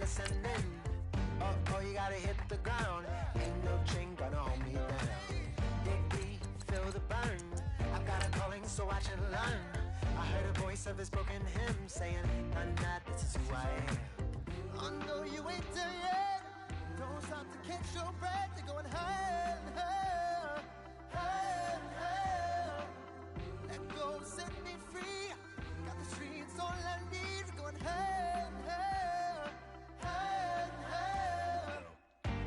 ascending. Oh, you gotta hit the ground. Ain't no chain gonna hold me down. Dig deep, feel the burn. I've got a calling, so I should learn. I heard a voice of his broken hymn saying, "Nah, this is who I am." I know you ain't there yet. Don't stop to catch your breath. You're going higher, higher, higher, higher. Let go, set me free. Got the streets all I need. We're going higher, higher, higher, higher.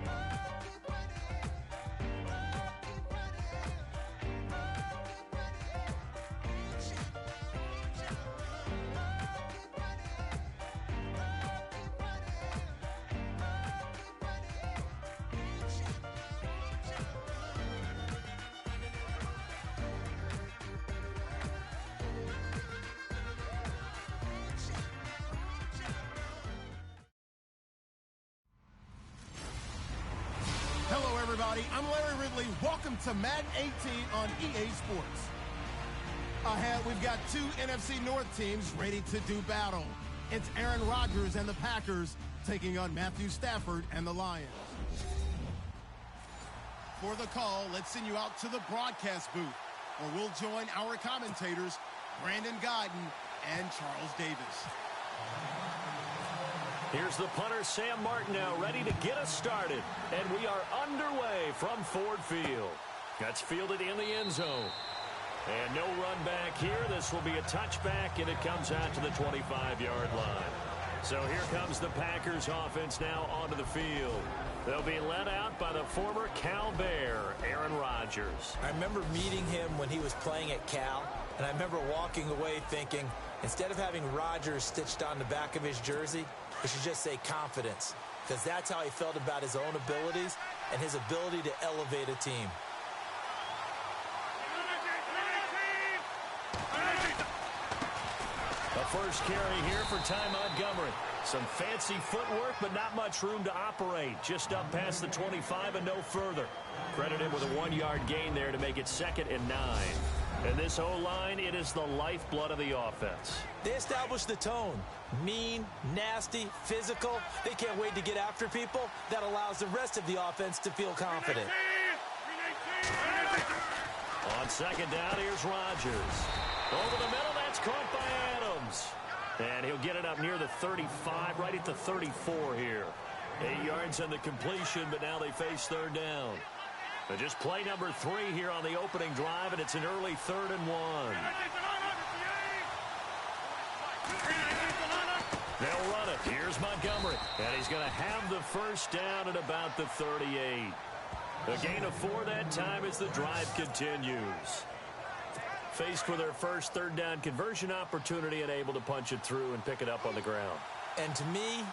Oh, keep running. Oh, keep running. Oh, keep running. Reach out, reach out. Oh, keep running. Oh, keep running. Oh, keep running. Reach out, reach out. Hello, everybody. I'm Larry Ridley. Welcome to Madden 18 on EA Sports. Ahead, we've got two NFC North teams ready to do battle. It's Aaron Rodgers and the Packers taking on Matthew Stafford and the Lions. For the call, let's send you out to the broadcast booth, where we'll join our commentators, Brandon Gaudin and Charles Davis. Here's the punter, Sam Martineau, ready to get us started. And we are underway from Ford Field. That's fielded in the end zone. And no run back here. This will be a touchback, and it comes out to the 25-yard line. So here comes the Packers offense now onto the field. They'll be led out by the former Cal Bear, Aaron Rodgers. I remember meeting him when he was playing at Cal, and I remember walking away thinking, instead of having Rodgers stitched on the back of his jersey, it should just say confidence, because that's how he felt about his own abilities and his ability to elevate a team. The first carry here for Ty Montgomery. Some fancy footwork, but not much room to operate. Just up past the 25 and no further. Credit him with a 1-yard gain there to make it 2nd and 9. And this O-line, it is the lifeblood of the offense. They established the tone. Mean, nasty, physical. They can't wait to get after people. That allows the rest of the offense to feel confident. On 2nd down, here's Rodgers. Over the middle, that's caught by Adams. And he'll get it up near the 35, right at the 34 here. 8 yards on the completion, but now they face 3rd down. But just play number 3 here on the opening drive, and it's an early 3rd and 1. They'll run it. Here's Montgomery. And he's going to have the first down at about the 38. A gain of 4 that time as the drive continues. Faced with their first 3rd down conversion opportunity and able to punch it through and pick it up on the ground. And to me,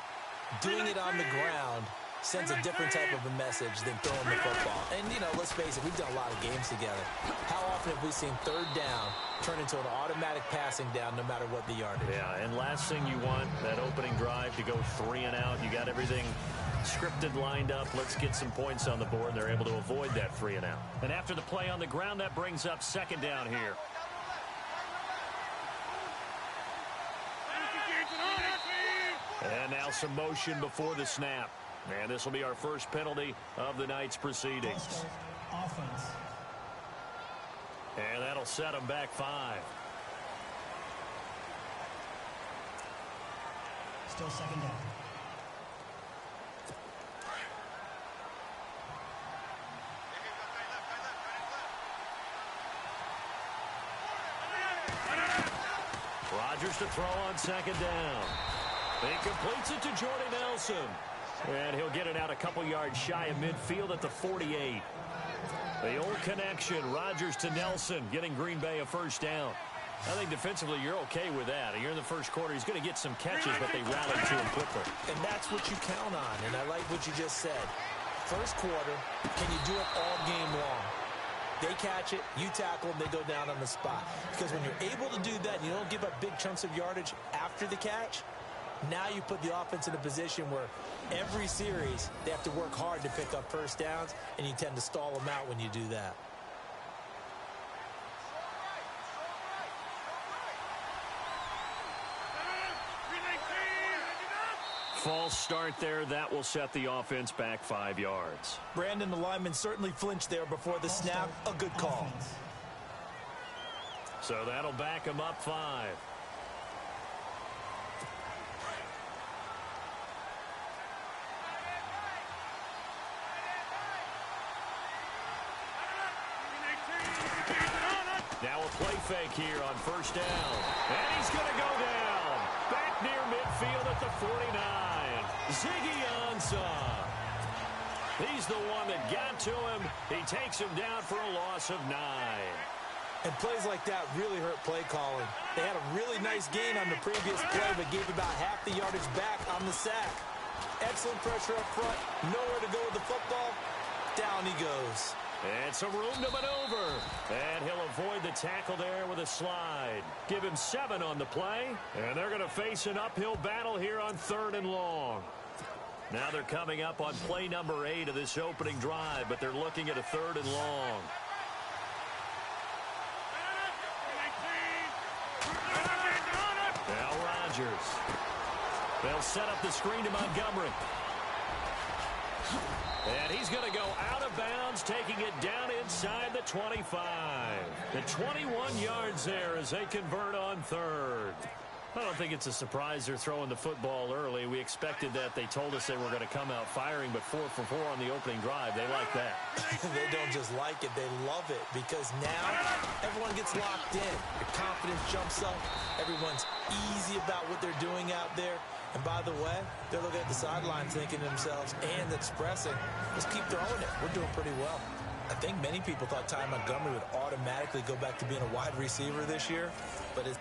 doing it on the ground sends a different type of a message than throwing the football. And, you know, let's face it, we've done a lot of games together. How often have we seen 3rd down turn into an automatic passing down no matter what the yardage? Yeah, and last thing you want, that opening drive to go 3 and out. You got everything scripted, lined up. Let's get some points on the board, and they're able to avoid that 3 and out. And after the play on the ground, that brings up 2nd down here. And now some motion before the snap. And this will be our first penalty of the night's proceedings. Offense. And that'll set them back 5. Still 2nd down. Rodgers to throw on 2nd down. He completes it to Jordy Nelson. And he'll get it out a couple yards shy of midfield at the 48. The old connection, Rodgers to Nelson, getting Green Bay a first down. I think defensively you're okay with that. You're in the first quarter. He's going to get some catches, but they rallied to him quickly. And that's what you count on, and I like what you just said. First quarter, can you do it all game long? They catch it, you tackle them, they go down on the spot. Because when you're able to do that and you don't give up big chunks of yardage after the catch, now you put the offense in a position where every series they have to work hard to pick up first downs, and you tend to stall them out when you do that. false start there. That will set the offense back 5 yards. Brandon, the lineman certainly flinched there before the snap. A good call. So that'll back him up 5. Now a play fake here on first down. And he's going to go down. Back near midfield at the 49. Ziggy Ansah. He's the one that got to him. He takes him down for a loss of 9. And plays like that really hurt play calling. They had a really nice gain on the previous play, but gave about half the yardage back on the sack. Excellent pressure up front. Nowhere to go with the football. Down he goes. It's a room to maneuver. And he'll avoid the tackle there with a slide. Give him 7 on the play. And they're going to face an uphill battle here on 3rd and long. Now they're coming up on play number 8 of this opening drive, but they're looking at a 3rd and long. Now Rodgers. They'll set up the screen to Montgomery. And he's going to go out of bounds, taking it down inside the 25. The 21 yards there as they convert on 3rd. I don't think it's a surprise they're throwing the football early. We expected that. They told us they were going to come out firing, but 4 for 4 on the opening drive. They like that. They don't just like it, they love it, because now everyone gets locked in. The confidence jumps up. Everyone's easy about what they're doing out there. And by the way, they're looking at the sideline thinking to themselves and expressing, let's keep throwing it. We're doing pretty well. I think many people thought Ty Montgomery would automatically go back to being a wide receiver this year, but it's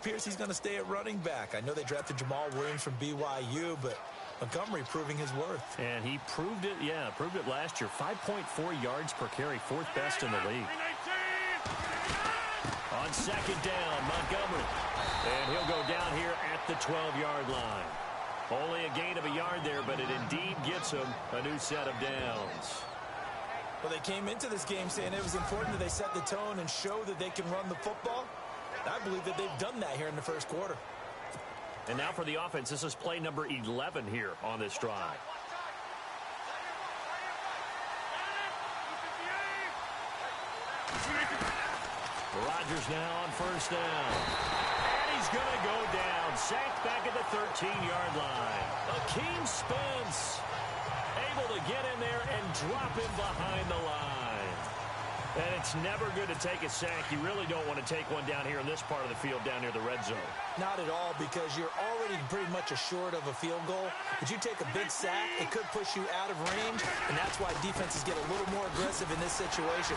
Pierce, he's going to stay at running back. I know they drafted Jamal Williams from BYU, but Montgomery proving his worth. And he proved it, proved it last year. 5.4 yards per carry, 4th best in the league. On 2nd down, Montgomery. And he'll go down here at the 12-yard line. Only a gain of a yard there, but it indeed gets him a new set of downs. Well, they came into this game saying it was important that they set the tone and show that they can run the football. I believe that they've done that here in the first quarter. And now for the offense, this is play number 11 here on this drive. Rodgers now on first down. And he's going to go down. Sacked back at the 13-yard line. Akeem Spence able to get in there and drop him behind the line. And it's never good to take a sack. You really don't want to take one down here in this part of the field down near the red zone. Not at all, because you're already pretty much assured of a field goal. But you take a big sack, it could push you out of range, and that's why defenses get a little more aggressive in this situation.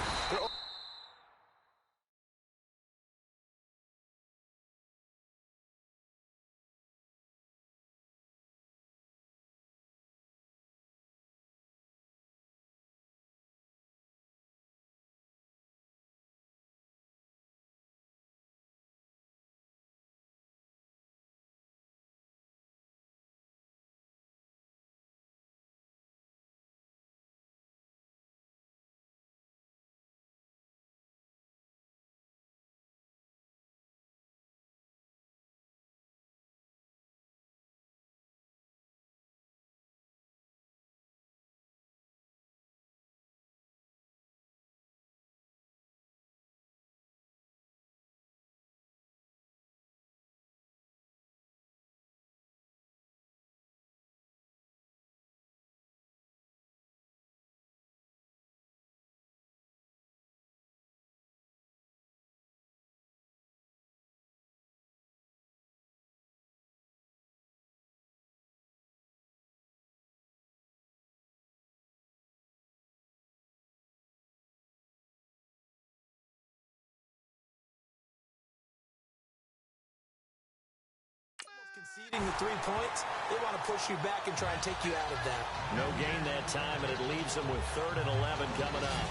Conceding the 3 points, they want to push you back and try and take you out of that. No gain that time, and it leaves them with 3rd and 11 coming up.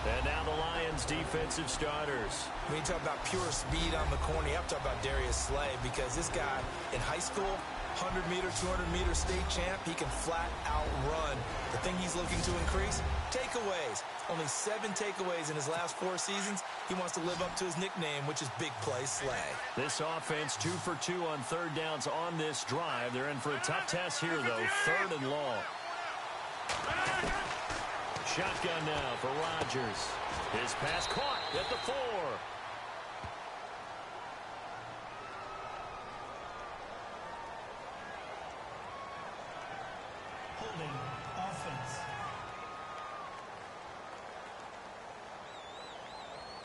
And now the Lions' defensive starters. When you talk about pure speed on the corner, you have to talk about Darius Slay, because this guy in high school, 100-meter, 200-meter state champ, he can flat out run. The thing he's looking to increase, takeaways. Only 7 takeaways in his last 4 seasons. He wants to live up to his nickname, which is Big Play Slay. This offense 2 for 2 on 3rd downs on this drive. They're in for a tough test here, though. 3rd and long. Shotgun now for Rodgers. His pass caught at the 4. Holding offense.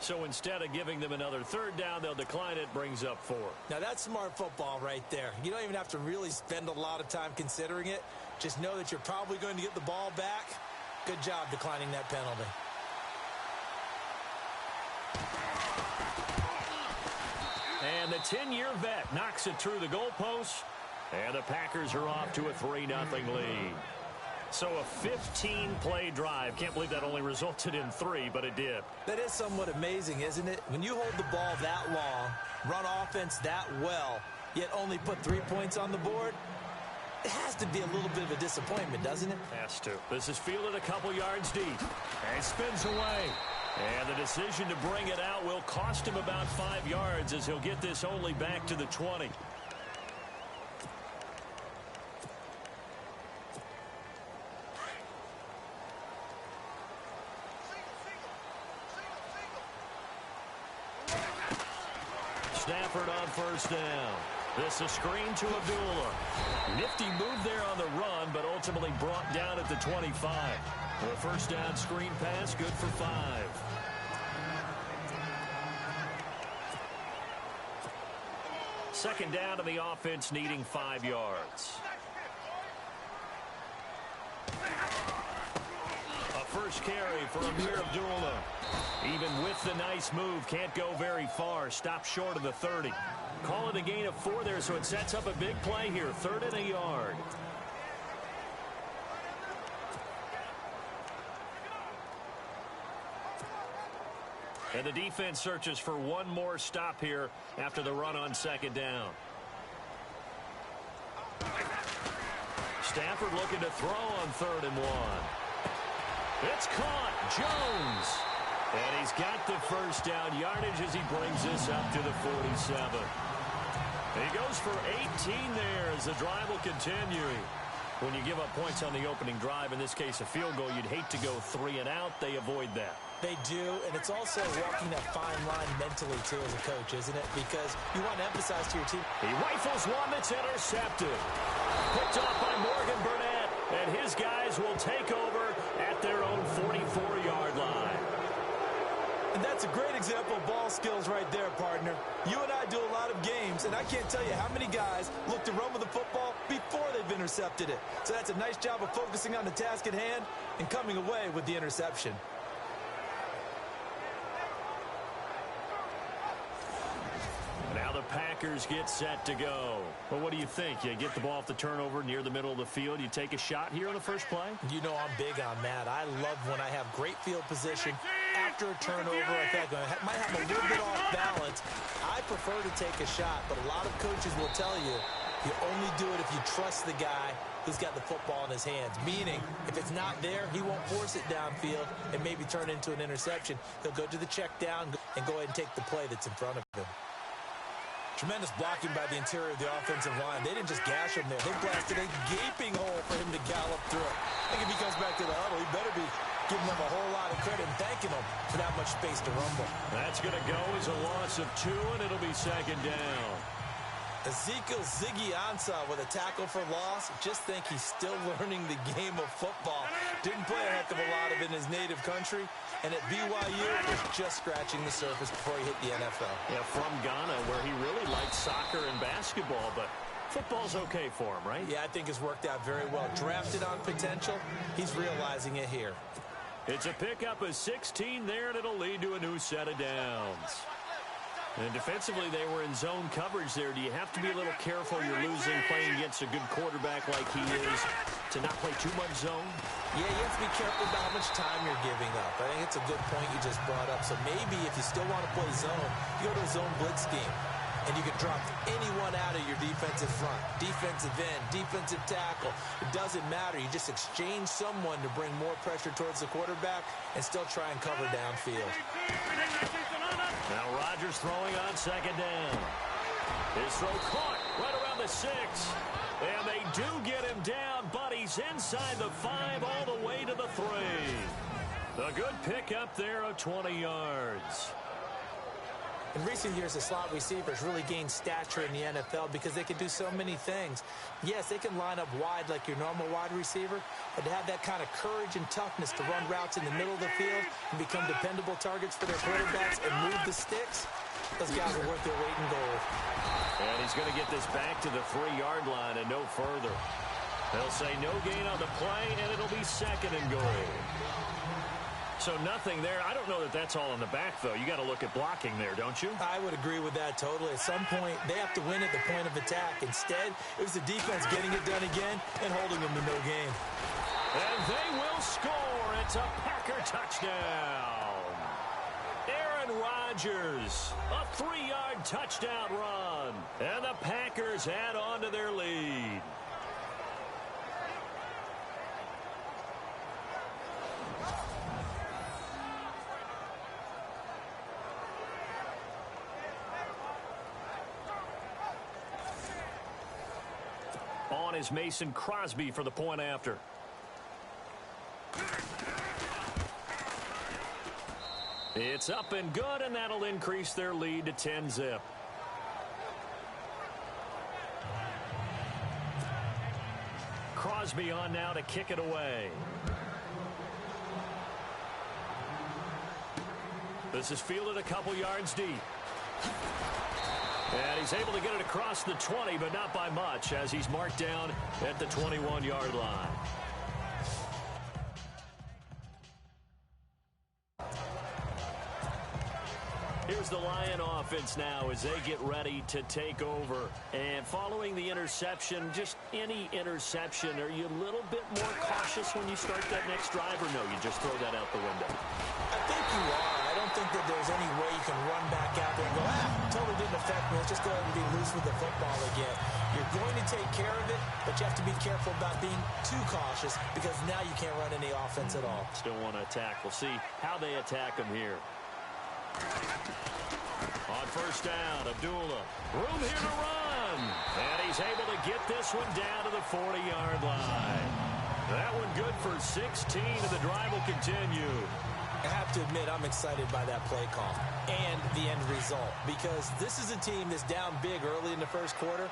So instead of giving them another 3rd down, they'll decline it, brings up 4. Now, that's smart football right there. You don't even have to really spend a lot of time considering it. Just know that you're probably going to get the ball back. Good job declining that penalty. And the 10-year vet knocks it through the goalpost. And the Packers are off to a 3-0 lead. So a 15-play drive. Can't believe that only resulted in 3, but it did. That is somewhat amazing, isn't it? When you hold the ball that long, run offense that well, yet only put 3 points on the board, it has to be a little bit of a disappointment, doesn't it? Has to. This is fielded a couple yards deep. And spins away. And the decision to bring it out will cost him about 5 yards, as he'll get this only back to the 20. Stafford on 1st down. This a screen to Abdullah. Nifty move there on the run, but ultimately brought down at the 25. The 1st down screen pass, good for 5. Second down to the offense, needing 5 yards. A first carry for Amir Abdullah. Even with the nice move, can't go very far. Stopped short of the 30. Call it a gain of 4 there, so it sets up a big play here. 3rd and a yard. And the defense searches for one more stop here after the run on 2nd down. Stafford looking to throw on 3rd and 1. It's caught. Jones. And he's got the 1st down yardage as he brings this up to the 47. He goes for 18 there as the drive will continue. When you give up points on the opening drive, in this case a field goal, you'd hate to go 3 and out. They avoid that. They do, and it's also walking that fine line mentally, too, as a coach, isn't it? Because you want to emphasize to your team. He rifles one that's intercepted. Picked off by Morgan Burnett, and his guys will take over at their own 44-yard line. And that's a great example of ball skills right there, partner. You and I do a lot of games, and I can't tell you how many guys look to run with the football before they've intercepted it. So that's a nice job of focusing on the task at hand and coming away with the interception. Now the Packers get set to go. Well, what do you think? You get the ball off the turnover near the middle of the field. You take a shot here on the first play? You know I'm big on that. I love when I have great field position after a turnover. I think I might have a little bit off balance. I prefer to take a shot, but a lot of coaches will tell you you only do it if you trust the guy who's got the football in his hands. Meaning, if it's not there, he won't force it downfield and maybe turn it into an interception. He'll go to the check down and go ahead and take the play that's in front of him. Tremendous blocking by the interior of the offensive line. They didn't just gash him there. They blasted a gaping hole for him to gallop through it. I think if he comes back to the huddle, he better be giving them a whole lot of credit and thanking them for that much space to rumble. That's going to go as a loss of 2, and it'll be 2nd down. Ezekiel Ziggy Ansah with a tackle for loss. Just think he's still learning the game of football. Didn't play a heck of a lot of it in his native country. And at BYU, was just scratching the surface before he hit the NFL. Yeah, from Ghana, where he really liked soccer and basketball, but football's okay for him, right? Yeah, I think it's worked out very well. Drafted on potential, he's realizing it here. It's a pickup of 16 there, and it'll lead to a new set of downs. And defensively, they were in zone coverage there. Do you have to be a little careful you're losing playing against a good quarterback like he is to not play too much zone? Yeah, you have to be careful about how much time you're giving up. I think it's a good point you just brought up. So maybe if you still want to play zone, you go to a zone blitz scheme. And you can drop anyone out of your defensive front, defensive end, defensive tackle. It doesn't matter. You just exchange someone to bring more pressure towards the quarterback and still try and cover downfield. Now Rodgers throwing on second down. His throw caught right around the 6. And they do get him down, but he's inside the 5 all the way to the 3. A good pickup there of 20 yards. In recent years, the slot receivers really gained stature in the NFL because they can do so many things. Yes, they can line up wide like your normal wide receiver, but to have that kind of courage and toughness to run routes in the middle of the field and become dependable targets for their quarterbacks and move the sticks, those guys are worth their weight in gold. And he's going to get this back to the 3-yard line and no further. They'll say no gain on the play, and it'll be second and goal. So nothing there. I don't know that that's all in the back, though. You got to look at blocking there, don't you? I would agree with that totally. At some point, they have to win at the point of attack. Instead, it was the defense getting it done again and holding them to no gain. And they will score. It's a Packer touchdown. Aaron Rodgers, a 3-yard touchdown run. And the Packers add on to their lead. On is Mason Crosby for the point after. It's up and good, and that'll increase their lead to 10-zip. Crosby on now to kick it away. This is fielded a couple yards deep. And he's able to get it across the 20, but not by much, as he's marked down at the 21-yard line. Here's the Lion offense now as they get ready to take over. And following the interception, just any interception, are you a little bit more cautious when you start that next drive, or no, you just throw that out the window? I think you are. I don't think that there's any way you can run back out there and go, totally didn't affect me. Let's just go ahead and be loose with the football again. You're going to take care of it, but you have to be careful about being too cautious because now you can't run any offense at all. Still want to attack. We'll see how they attack them here. On first down, Abdullah. Room here to run. And he's able to get this one down to the 40-yard line. That one good for 16, and the drive will continue. I have to admit, I'm excited by that play call and the end result because this is a team that's down big early in the first quarter,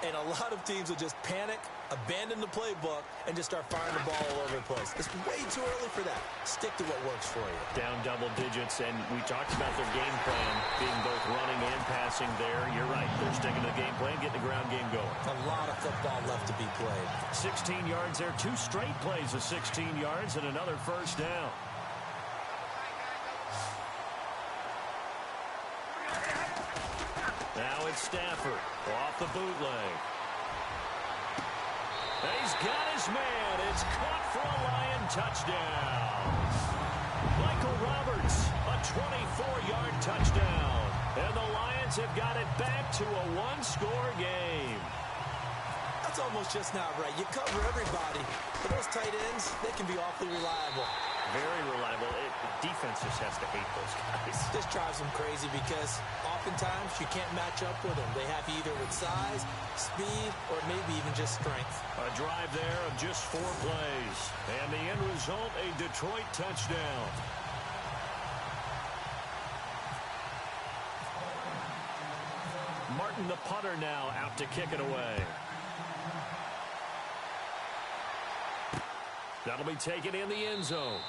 and a lot of teams will just panic, abandon the playbook, and just start firing the ball all over the place. It's way too early for that. Stick to what works for you. Down double digits, and we talked about their game plan being both running and passing there. You're right. They're sticking to the game plan, getting the ground game going. A lot of football left to be played. 16 yards there. 2 straight plays of 16 yards and another first down. Now it's Stafford off the bootleg. And he's got his man. It's caught for a Lion touchdown. Michael Roberts, a 24-yard touchdown. And the Lions have got it back to a 1-score game. That's almost just not right. You cover everybody. But those tight ends, they can be awfully reliable. Very reliable. Defense just has to hate those guys. This drives them crazy because oftentimes you can't match up with them. They have you either with size, speed, or maybe even just strength. A drive there of just 4 plays. And the end result, a Detroit touchdown. Martin, the punter, now out to kick it away. That'll be taken in the end zone.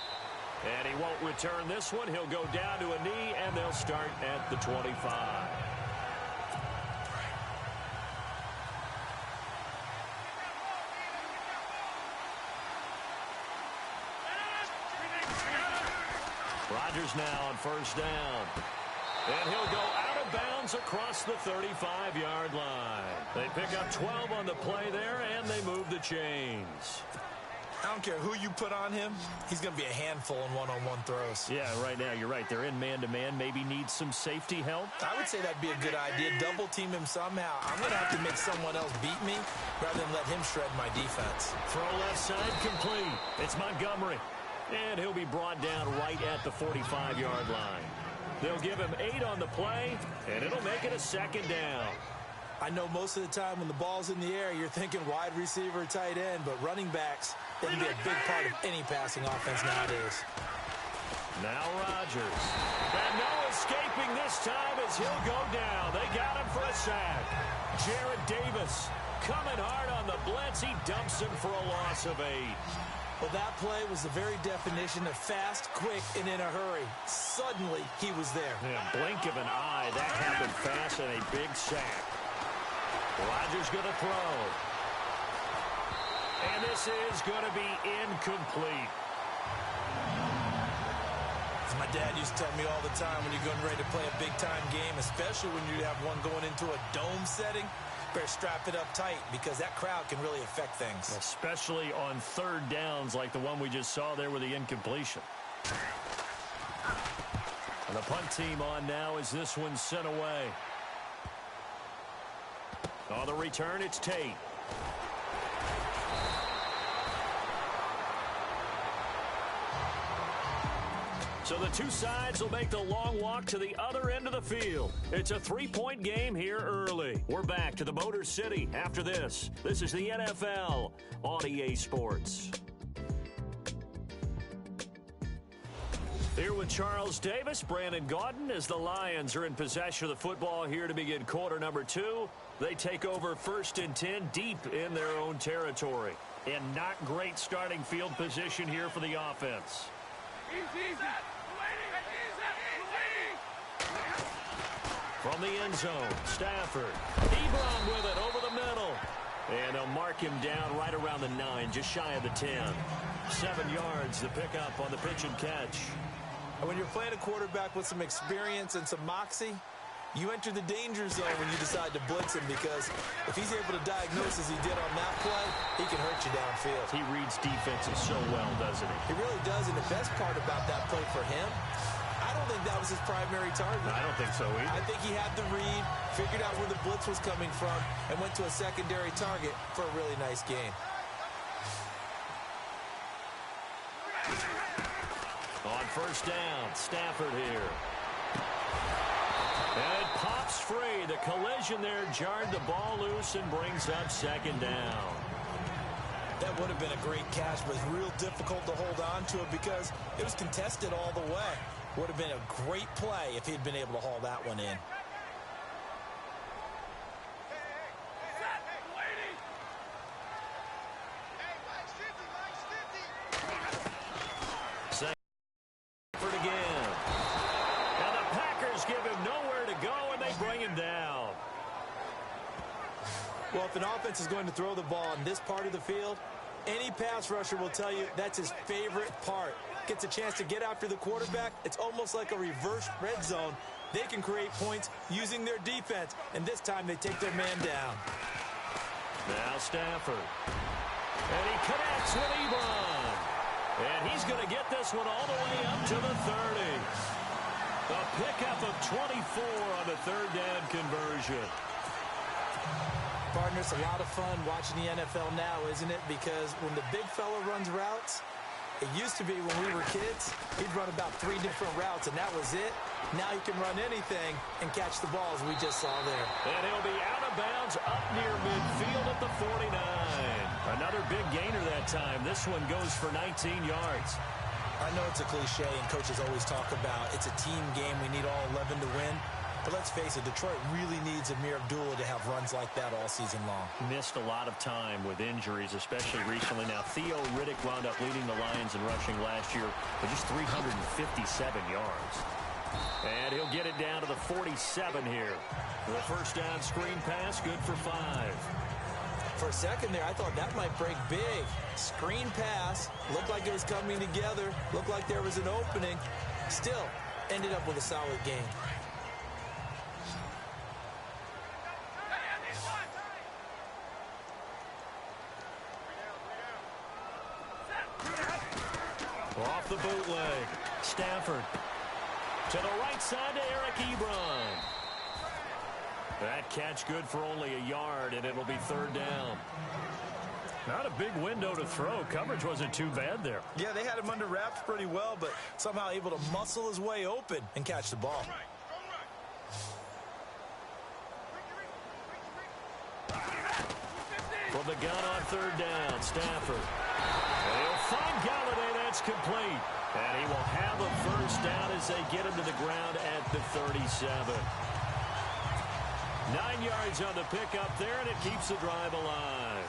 And he won't return this one. He'll go down to a knee, and they'll start at the 25. Rodgers now on first down. And he'll go out of bounds across the 35-yard line. They pick up 12 on the play there, and they move the chains. I don't care who you put on him. He's going to be a handful in one-on-one throws. Yeah, right now, you're right. They're in man-to-man. Maybe need some safety help. I would say that'd be a good idea. Double team him somehow. I'm going to have to make someone else beat me rather than let him shred my defense. Throw left side complete. It's Montgomery. And he'll be brought down right at the 45-yard line. They'll give him 8 on the play, and it'll make it a second down. I know most of the time when the ball's in the air, you're thinking wide receiver, tight end, but running backs, they can be a big part of any passing offense nowadays. Now Rodgers. And no escaping this time as he'll go down. They got him for a sack. Jarrad Davis coming hard on the blitz. He dumps him for a loss of 8. Well, that play was the very definition of fast, quick, and in a hurry. Suddenly, he was there. Yeah, blink of an eye. That happened fast and a big sack. Rodgers going to throw. And this is going to be incomplete. As my dad used to tell me all the time, when you're getting ready to play a big-time game, especially when you have one going into a dome setting, better strap it up tight because that crowd can really affect things. Especially on third downs like the one we just saw there with the incompletion. And the punt team on now as this one's sent away. On the return, it's Tate. So the two sides will make the long walk to the other end of the field. It's a 3-point game here early. We're back to the Motor City after this. This is the NFL on EA Sports. Here with Charles Davis, Brandon Gaudin, as the Lions are in possession of the football here to begin quarter number 2. They take over 1st and 10 deep in their own territory. And not great starting field position here for the offense. From the end zone, Stafford. Ebron with it over the middle. And they'll mark him down right around the 9, just shy of the 10. 7 yards to pick up on the pitch and catch. And when you're playing a quarterback with some experience and some moxie, you enter the danger zone when you decide to blitz him because if he's able to diagnose as he did on that play, he can hurt you downfield. He reads defenses so well, doesn't he? He really does, and the best part about that play for him, I don't think that was his primary target. I don't think so either. I think he had the read, figured out where the blitz was coming from, and went to a secondary target for a really nice gain. On first down, Stafford here. And it pops free. The collision there jarred the ball loose and brings up 2nd down. That would have been a great catch, but it's real difficult to hold on to it because it was contested all the way. Would have been a great play if he'd been able to haul that one in. Stafford again. And the Packers give him nowhere to go, and they bring him down. Well, if an offense is going to throw the ball in this part of the field, any pass rusher will tell you that's his favorite part. Gets a chance to get after the quarterback. It's almost like a reverse red zone. They can create points using their defense, and this time they take their man down. Now Stafford. And he connects with Ebron. And he's going to get this one all the way up to the 30. A pickup of 24 on the 3rd down conversion. Partner, it's a lot of fun watching the NFL now, isn't it? Because when the big fella runs routes, it used to be when we were kids, he'd run about 3 different routes, and that was it. Now he can run anything and catch the ball, as we just saw there. And he'll be out of bounds up near midfield at the 49. Another big gainer that time. This one goes for 19 yards. I know it's a cliche, and coaches always talk about it's a team game. We need all 11 to win. But let's face it, Detroit really needs Amir Abdullah to have runs like that all season long. Missed a lot of time with injuries, especially recently. Now, Theo Riddick wound up leading the Lions in rushing last year with just 357 yards. And he'll get it down to the 47 here. The first down screen pass, good for 5. For a second there, I thought that might break big. Screen pass, looked like it was coming together, looked like there was an opening. Still, ended up with a solid game. Off the bootleg. Stafford. To the right side to Eric Ebron. That catch good for only a yard, and it'll be third down. Not a big window to throw. Coverage wasn't too bad there. Yeah, they had him under wraps pretty well, but somehow able to muscle his way open and catch the ball. From the gun on third down, Stafford. And he'll find Galladay. That's complete. And he will have a first down as they get him to the ground at the 37. 9 yards on the pickup there, and it keeps the drive alive.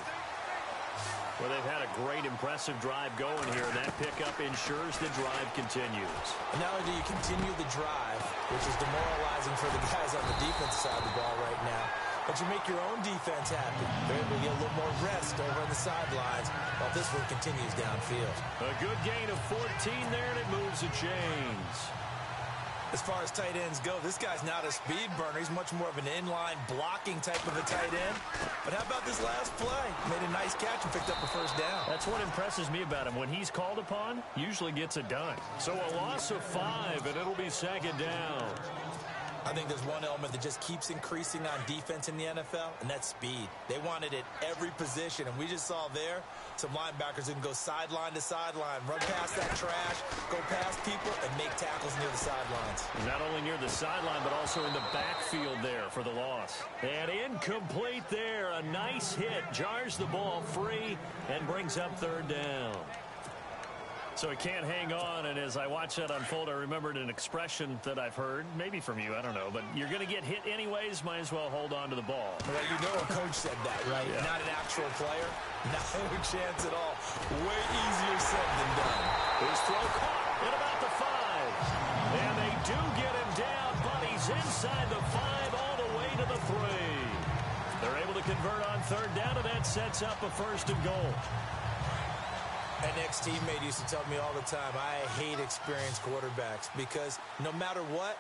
Well, they've had a great, impressive drive going here, and that pickup ensures the drive continues. And not only do you continue the drive, which is demoralizing for the guys on the defensive side of the ball right now, but you make your own defense happy. They're able to get a little more rest over on the sidelines while this one continues downfield. A good gain of 14 there, and it moves the chains. As far as tight ends go, this guy's not a speed burner. He's much more of an inline blocking type of a tight end. But how about this last play? Made a nice catch and picked up a first down. That's what impresses me about him. When he's called upon, usually gets it done. So a loss of 5, and it'll be second down. I think there's one element that just keeps increasing on defense in the NFL, and that's speed. They want it at every position, and we just saw there some linebackers who can go sideline to sideline, run past that trash, go past people, and make tackles near the sidelines. Not only near the sideline, but also in the backfield there for the loss. And incomplete there. A nice hit. Jars the ball free and brings up third down. So he can't hang on, and as I watch that unfold, I remembered an expression that I've heard, maybe from you, I don't know, but you're going to get hit anyways, might as well hold on to the ball. Well, you know a coach said that, right? Yeah. Not an actual player. No chance at all. Way easier said than done. His throw caught at about the 5. And they do get him down, but he's inside the 5 all the way to the 3. They're able to convert on third down, and that sets up a first and goal. An ex-teammate used to tell me all the time, I hate experienced quarterbacks because no matter what,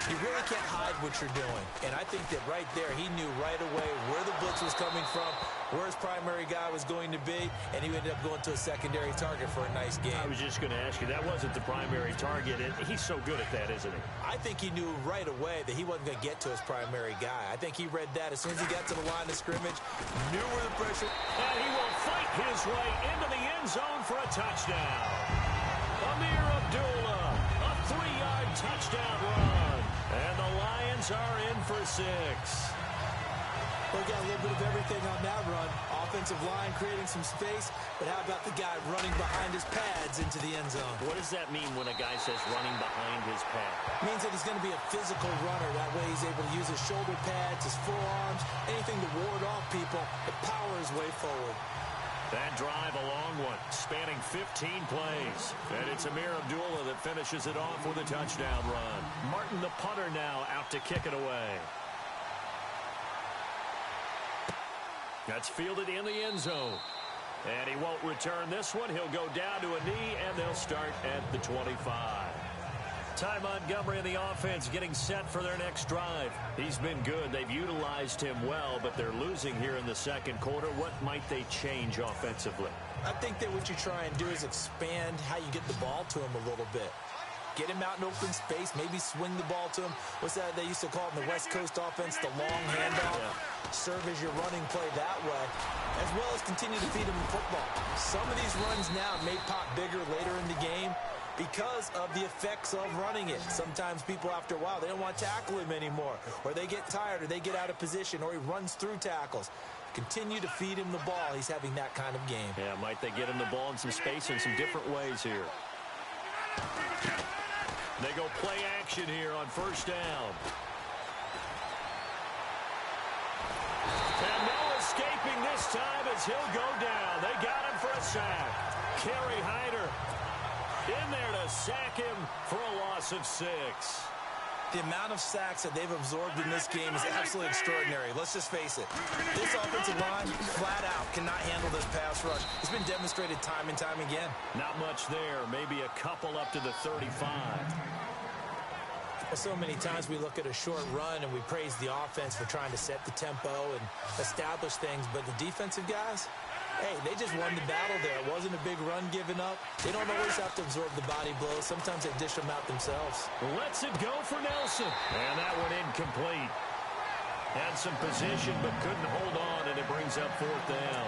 you really can't hide what you're doing. And I think that right there, he knew right away where the blitz was coming from, where his primary guy was going to be, and he ended up going to a secondary target for a nice game. I was just going to ask you, that wasn't the primary target. He's so good at that, isn't he? I think he knew right away that he wasn't going to get to his primary guy. I think he read that as soon as he got to the line of scrimmage, knew where the pressure. And he will fight his way into the end zone for a touchdown. Amir Abdullah, a 3-yard touchdown run. And the Lions are in for 6. We got a little bit of everything on that run. Offensive line creating some space, but how about the guy running behind his pads into the end zone? What does that mean when a guy says running behind his pad? It means that he's going to be a physical runner. That way he's able to use his shoulder pads, his forearms, anything to ward off people and power his way forward. That drive, a long one, spanning 15 plays. And it's Amir Abdullah that finishes it off with a touchdown run. Martin, the punter, now out to kick it away. That's fielded in the end zone. And he won't return this one. He'll go down to a knee, and they'll start at the 25. Ty Montgomery and the offense getting set for their next drive. He's been good. They've utilized him well, but they're losing here in the second quarter. What might they change offensively? I think that what you try and do is expand how you get the ball to him a little bit. Get him out in open space, maybe swing the ball to him. What's that they used to call it in the West Coast offense, the long handoff? Yeah. Serve as your running play that way, as well as continue to feed him the football. Some of these runs now may pop bigger later in the game because of the effects of running it. Sometimes people, after a while, they don't want to tackle him anymore, or they get tired, or they get out of position, or he runs through tackles. Continue to feed him the ball. He's having that kind of game. Yeah, might they get him the ball in some space in some different ways here. They go play action here on first down. And no escaping this time as he'll go down. They got him for a sack. Kerry Hyder in there to sack him for a loss of 6. The amount of sacks that they've absorbed in this game is absolutely extraordinary. Let's just face it. This offensive line, flat out, cannot handle this pass rush. It's been demonstrated time and time again. Not much there. Maybe a couple up to the 35. So many times we look at a short run and we praise the offense for trying to set the tempo and establish things, but the defensive guys, Hey, they just won the battle there. It wasn't a big run given up. They don't always have to absorb the body blows. Sometimes they dish them out themselves. Lets it go for Nelson. And that one incomplete. Had some position but couldn't hold on, and it brings up fourth down.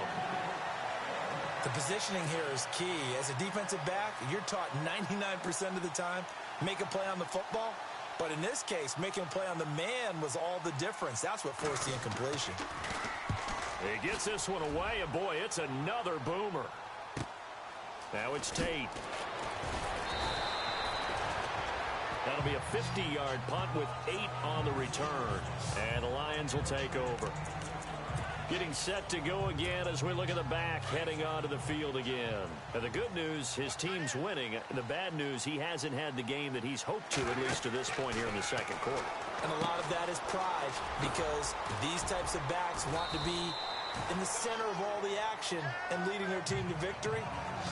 The positioning here is key. As a defensive back, you're taught 99% of the time, make a play on the football. But in this case, making a play on the man was all the difference. That's what forced the incompletion. He gets this one away, and boy, it's another boomer. Now it's Tate. That'll be a 50-yard punt with 8 on the return. And the Lions will take over. Getting set to go again as we look at the back heading onto the field again. And the good news, his team's winning. The bad news, he hasn't had the game that he's hoped to, at least to this point here in the second quarter. And a lot of that is pride, because these types of backs want to be in the center of all the action and leading their team to victory.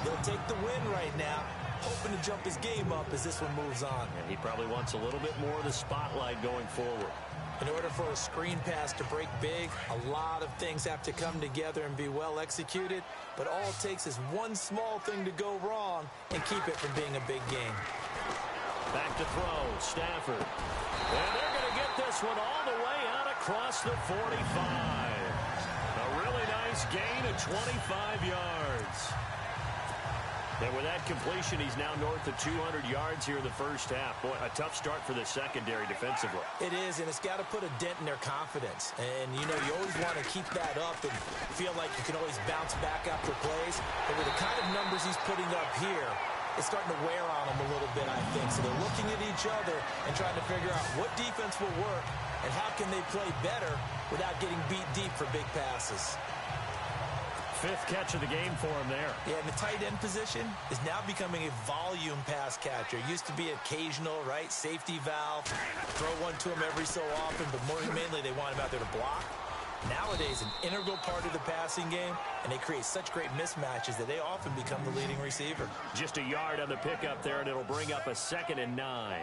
They'll take the win right now, hoping to jump his game up as this one moves on. And he probably wants a little bit more of the spotlight going forward. In order for a screen pass to break big, a lot of things have to come together and be well executed. But all it takes is one small thing to go wrong and keep it from being a big game. Back to throw, Stafford. And they're going to get this one all the way out across the 45. A really nice gain of 25 yards. And with that completion, he's now north of 200 yards here in the first half. Boy, a tough start for the secondary defensively. It is, and it's got to put a dent in their confidence. And, you know, you always want to keep that up and feel like you can always bounce back after plays. But with the kind of numbers he's putting up here, it's starting to wear on them a little bit, I think. So they're looking at each other and trying to figure out what defense will work and how can they play better without getting beat deep for big passes. 5th catch of the game for him there. Yeah, and the tight end position is now becoming a volume pass catcher. Used to be occasional, right? Safety valve. Throw one to him every so often, but mainly they want him out there to block. Nowadays, an integral part of the passing game, and they create such great mismatches that they often become the leading receiver. Just a yard on the pickup there, and it'll bring up a 2nd and 9.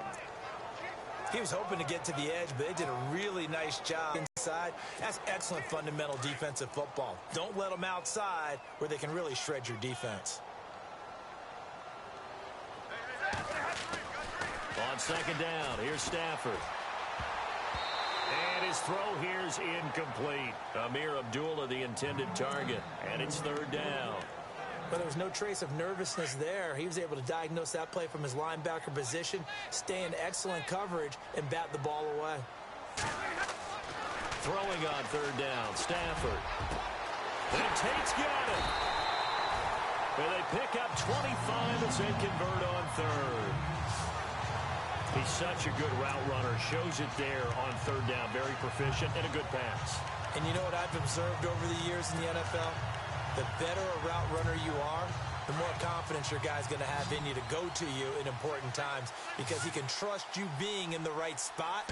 He was hoping to get to the edge, but they did a really nice job inside. That's excellent fundamental defensive football. Don't let them outside where they can really shred your defense. On 2nd down, here's Stafford. And his throw here's incomplete. Amir Abdullah, the intended target. And it's 3rd down. But there was no trace of nervousness there. He was able to diagnose that play from his linebacker position, stay in excellent coverage, and bat the ball away. Throwing on 3rd down, Stafford. And Tate's got it. And they pick up 25 as they convert on 3rd. He's such a good route runner. Shows it there on 3rd down. Very proficient and a good pass. And you know what I've observed over the years in the NFL? The better a route runner you are, the more confidence your guy's going to have in you to go to you in important times, because he can trust you being in the right spot,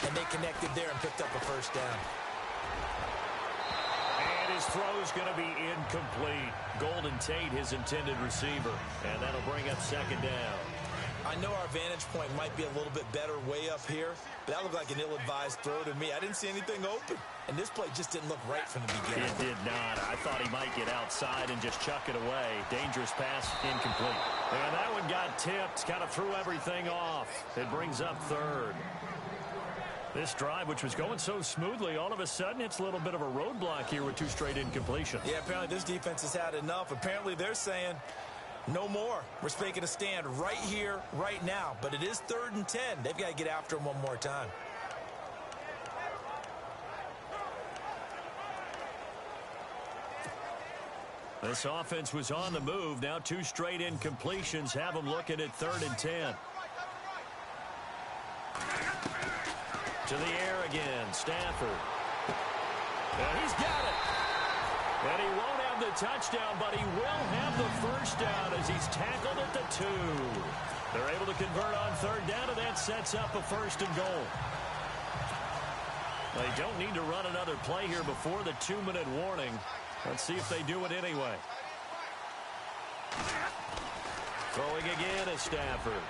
and they connected there and picked up a 1st down. And his throw is going to be incomplete. Golden Tate, his intended receiver, and that'll bring up 2nd down. I know our vantage point might be a little bit better way up here, but that looked like an ill-advised throw to me. I didn't see anything open, and this play just didn't look right from the beginning. It did not. I thought he might get outside and just chuck it away. Dangerous pass, incomplete. And that one got tipped, kind of threw everything off. It brings up 3rd. This drive, which was going so smoothly, all of a sudden it's a little bit of a roadblock here with 2 straight incompletions. Yeah, apparently this defense has had enough. Apparently they're saying, no more. We're making a stand right here, right now. But it is 3rd and 10. They've got to get after him one more time. This offense was on the move. Now 2 straight incompletions have them looking at 3rd and 10. To the air again, Stafford. And he's got it. And he won't have the touchdown, but he will have the 1st down as he's tackled at the 2. They're able to convert on 3rd down, and that sets up a 1st and goal. They don't need to run another play here before the 2-minute warning. Let's see if they do it anyway. Throwing again is Stafford.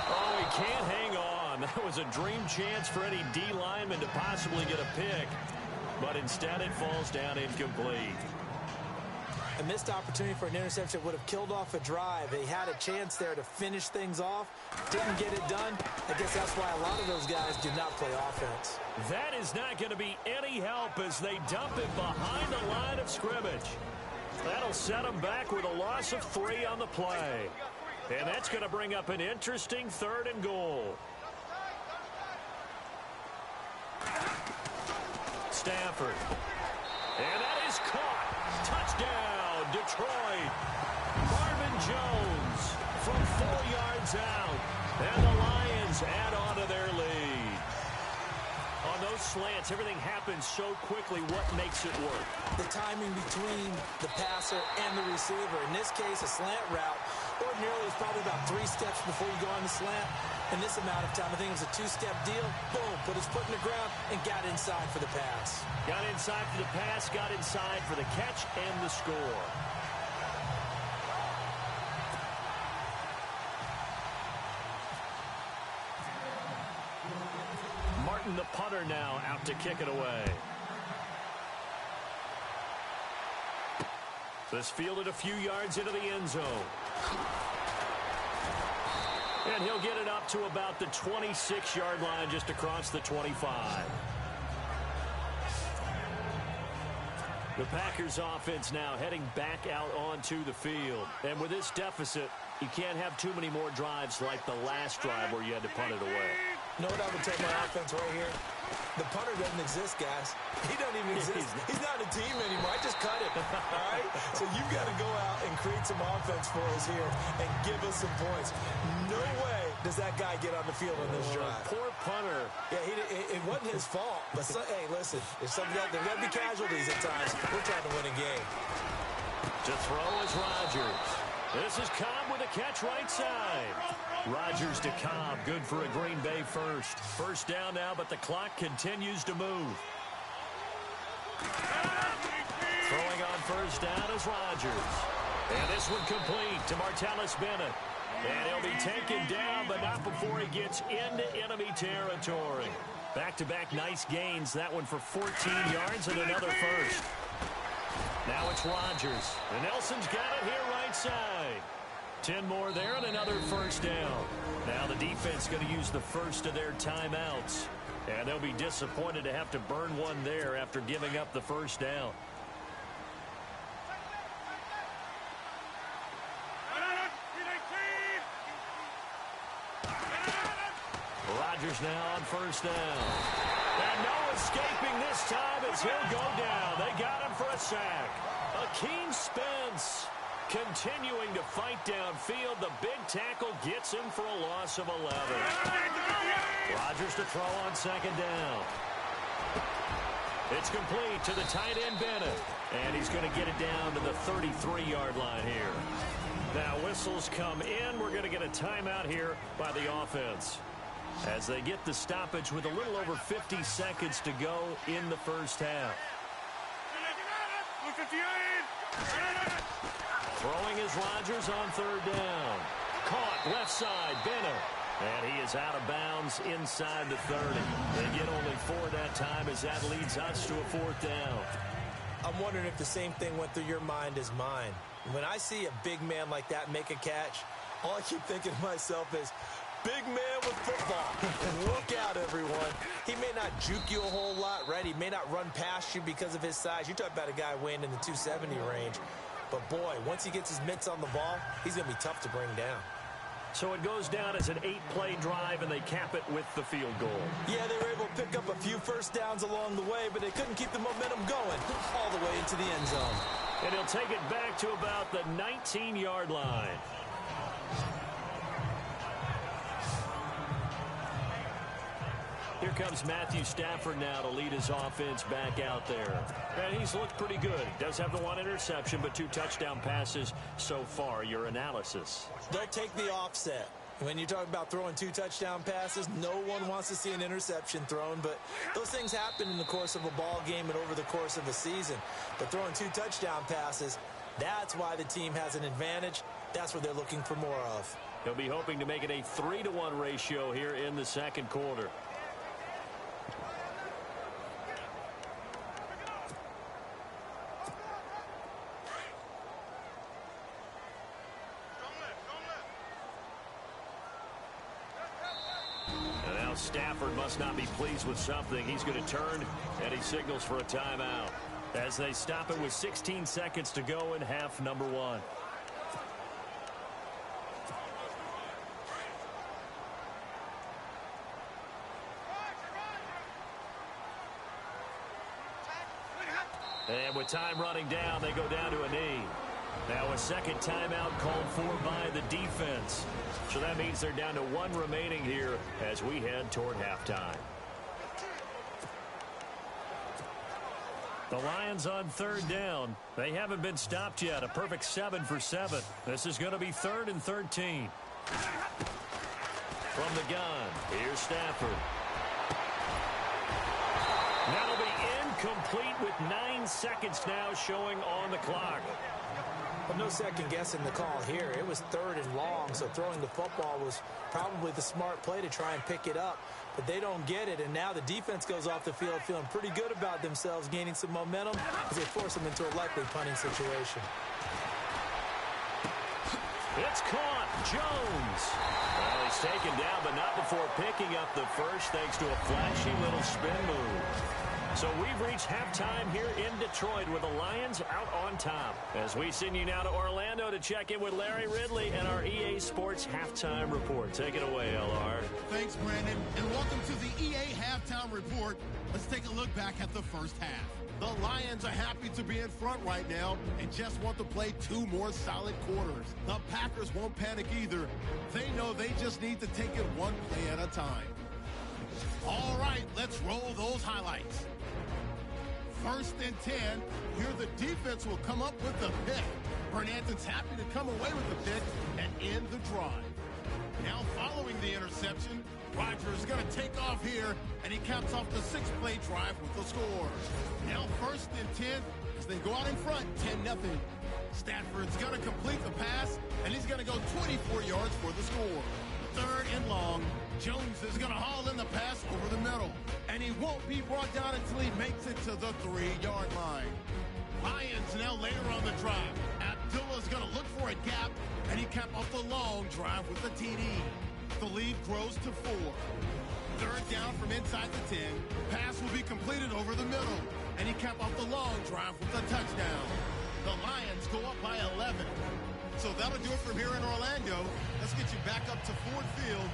Oh, he can't hang on. That was a dream chance for any D lineman to possibly get a pick. But instead it falls down incomplete. A missed opportunity for an interception would have killed off a drive. They had a chance there to finish things off. Didn't get it done. I guess that's why a lot of those guys do not play offense. That is not going to be any help as they dump it behind the line of scrimmage. That'll set them back with a loss of 3 on the play. And that's going to bring up an interesting 3rd and goal. Stafford. And that is caught. Touchdown, Detroit. Marvin Jones from 4 yards out. And the Lions add on to their lead. On those slants, everything happens so quickly. What makes it work? The timing between the passer and the receiver. In this case, a slant route. Ordinarily, it's probably about 3 steps before you go on the slant. In this amount of time, I think it was a 2-step deal. Boom, put his foot in the ground and got inside for the pass. Got inside for the pass, got inside for the catch and the score. Martin, the punter, now out to kick it away. This fielded a few yards into the end zone. And he'll get it up to about the 26-yard line, just across the 25. The Packers offense now heading back out onto the field. And with this deficit, you can't have too many more drives like the last drive where you had to punt it away. You know what I would tell my offense right here? The punter doesn't exist, guys. He doesn't even exist. He's not a team anymore. I just cut it. All right? So you've got to go out and create some offense for us here and give us some points. No way does that guy get on the field on this drive. Poor punter. Yeah, it wasn't his fault. But hey, listen, if something else, there's got to be casualties at times. We're trying to win a game. To throw is Rodgers. This is Cobb with a catch right side. Rodgers to Cobb, good for a Green Bay first. First down now, but the clock continues to move. Throwing on first down is Rodgers. And this one complete to Martellus Bennett. And he'll be taken down, but not before he gets into enemy territory. Back-to-back nice gains. That one for 14 yards and another first. Now it's Rodgers. And Nelson's got it here right side. 10 more there and another first down. Now the defense going to use the first of their timeouts. And they'll be disappointed to have to burn one there after giving up the first down. Rodgers now on first down. And no escaping this time as he'll go down. They got him for a sack. Akeem Spence continuing to fight downfield. The big tackle gets him for a loss of 11. Rodgers to throw on second down. It's complete to the tight end Bennett. And he's going to get it down to the 33-yard line here. Now whistles come in. We're going to get a timeout here by the offense, as they get the stoppage with a little over 50 seconds to go in the first half. Throwing is Rodgers on third down. Caught left side, Bennett. And he is out of bounds inside the 30. They get only 4 that time as that leads us to a fourth down. I'm wondering if the same thing went through your mind as mine. When I see a big man like that make a catch, all I keep thinking to myself is, big man with football. Look out, everyone. He may not juke you a whole lot, right? He may not run past you because of his size. You're talking about a guy weighing in the 270 range. But, boy, once he gets his mitts on the ball, he's going to be tough to bring down. So it goes down as an 8-play drive, and they cap it with the field goal. Yeah, they were able to pick up a few first downs along the way, but they couldn't keep the momentum going all the way into the end zone. And he'll take it back to about the 19-yard line. Here comes Matthew Stafford now to lead his offense back out there. And he's looked pretty good. Does have the 1 interception, but 2 touchdown passes so far. Your analysis? They'll take the offset. When you're talking about throwing 2 touchdown passes, no one wants to see an interception thrown, but those things happen in the course of a ball game and over the course of a season. But throwing 2 touchdown passes, that's why the team has an advantage. That's what they're looking for more of. He'll be hoping to make it a 3-to-1 ratio here in the second quarter. Now Stafford must not be pleased with something. He's going to turn, and he signals for a timeout as they stop it with 16 seconds to go in half number one. And with time running down, they go down to a knee. Now a second timeout called for by the defense. So that means they're down to one remaining here as we head toward halftime. The Lions on third down. They haven't been stopped yet. A perfect 7 for 7. This is going to be 3rd and 13. From the gun, here's Stafford. That'll be incomplete with 9 seconds now showing on the clock. But no second guessing the call here. It was 3rd and long, so throwing the football was probably the smart play to try and pick it up. But they don't get it, and now the defense goes off the field feeling pretty good about themselves, gaining some momentum as they force them into a likely punting situation. It's caught. Jones. Well, he's taken down, but not before picking up the first thanks to a flashy little spin move. So we've reached halftime here in Detroit with the Lions out on top. As we send you now to Orlando to check in with Larry Ridley and our EA Sports Halftime Report. Take it away, LR. Thanks, Brandon, and welcome to the EA Halftime Report. Let's take a look back at the first half. The Lions are happy to be in front right now and just want to play 2 more solid quarters. The Packers won't panic either. They know they just need to take it 1 play at a time. All right, let's roll those highlights. 1st and 10, here the defense will come up with the pick. Bernanton's happy to come away with the pick and end the drive. Now following the interception, Rodgers is going to take off here, and he caps off the 6-play drive with the score. Now 1st and 10, as they go out in front, 10-0. Stafford's going to complete the pass, and he's going to go 24 yards for the score. 3rd and long. Jones is going to haul in the pass over the middle, and he won't be brought down until he makes it to the 3-yard line. Lions now later on the drive. Abdullah's going to look for a gap, and he capped off the long drive with the TD. The lead grows to 4. 3rd down from inside the 10. Pass will be completed over the middle, and he capped off the long drive with a touchdown. The Lions go up by 11. So that'll do it from here in Orlando. Let's get you back up to Ford Field.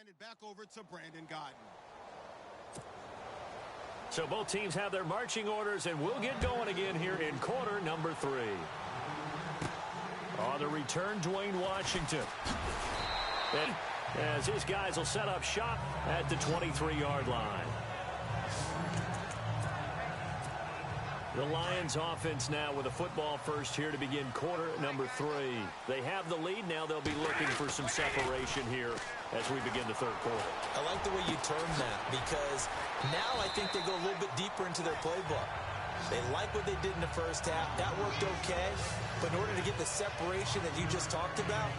hand it back over to Brandon Gaudin. So both teams have their marching orders, and we'll get going again here in quarter number 3. On the return, Dwayne Washington. And as his guys will set up shop at the 23-yard line. The Lions offense now with a football first here to begin quarter number 3. They have the lead. Now they'll be looking for some separation here as we begin the third quarter. I like the way you term that, because now I think they go a little bit deeper into their playbook. They like what they did in the first half. That worked okay. But in order to get the separation that you just talked about,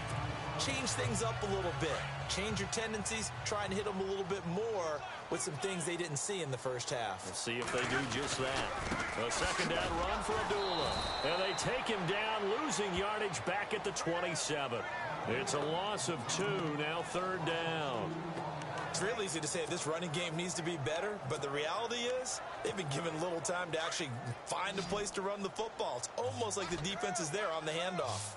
change things up a little bit. Change your tendencies. Try and hit them a little bit more with some things they didn't see in the first half. We'll see if they do just that. A second down run for Abdullah. And they take him down, losing yardage back at the 27. It's a loss of 2, now third down. It's real easy to say this running game needs to be better, but the reality is they've been given little time to actually find a place to run the football. It's almost like the defense is there on the handoff.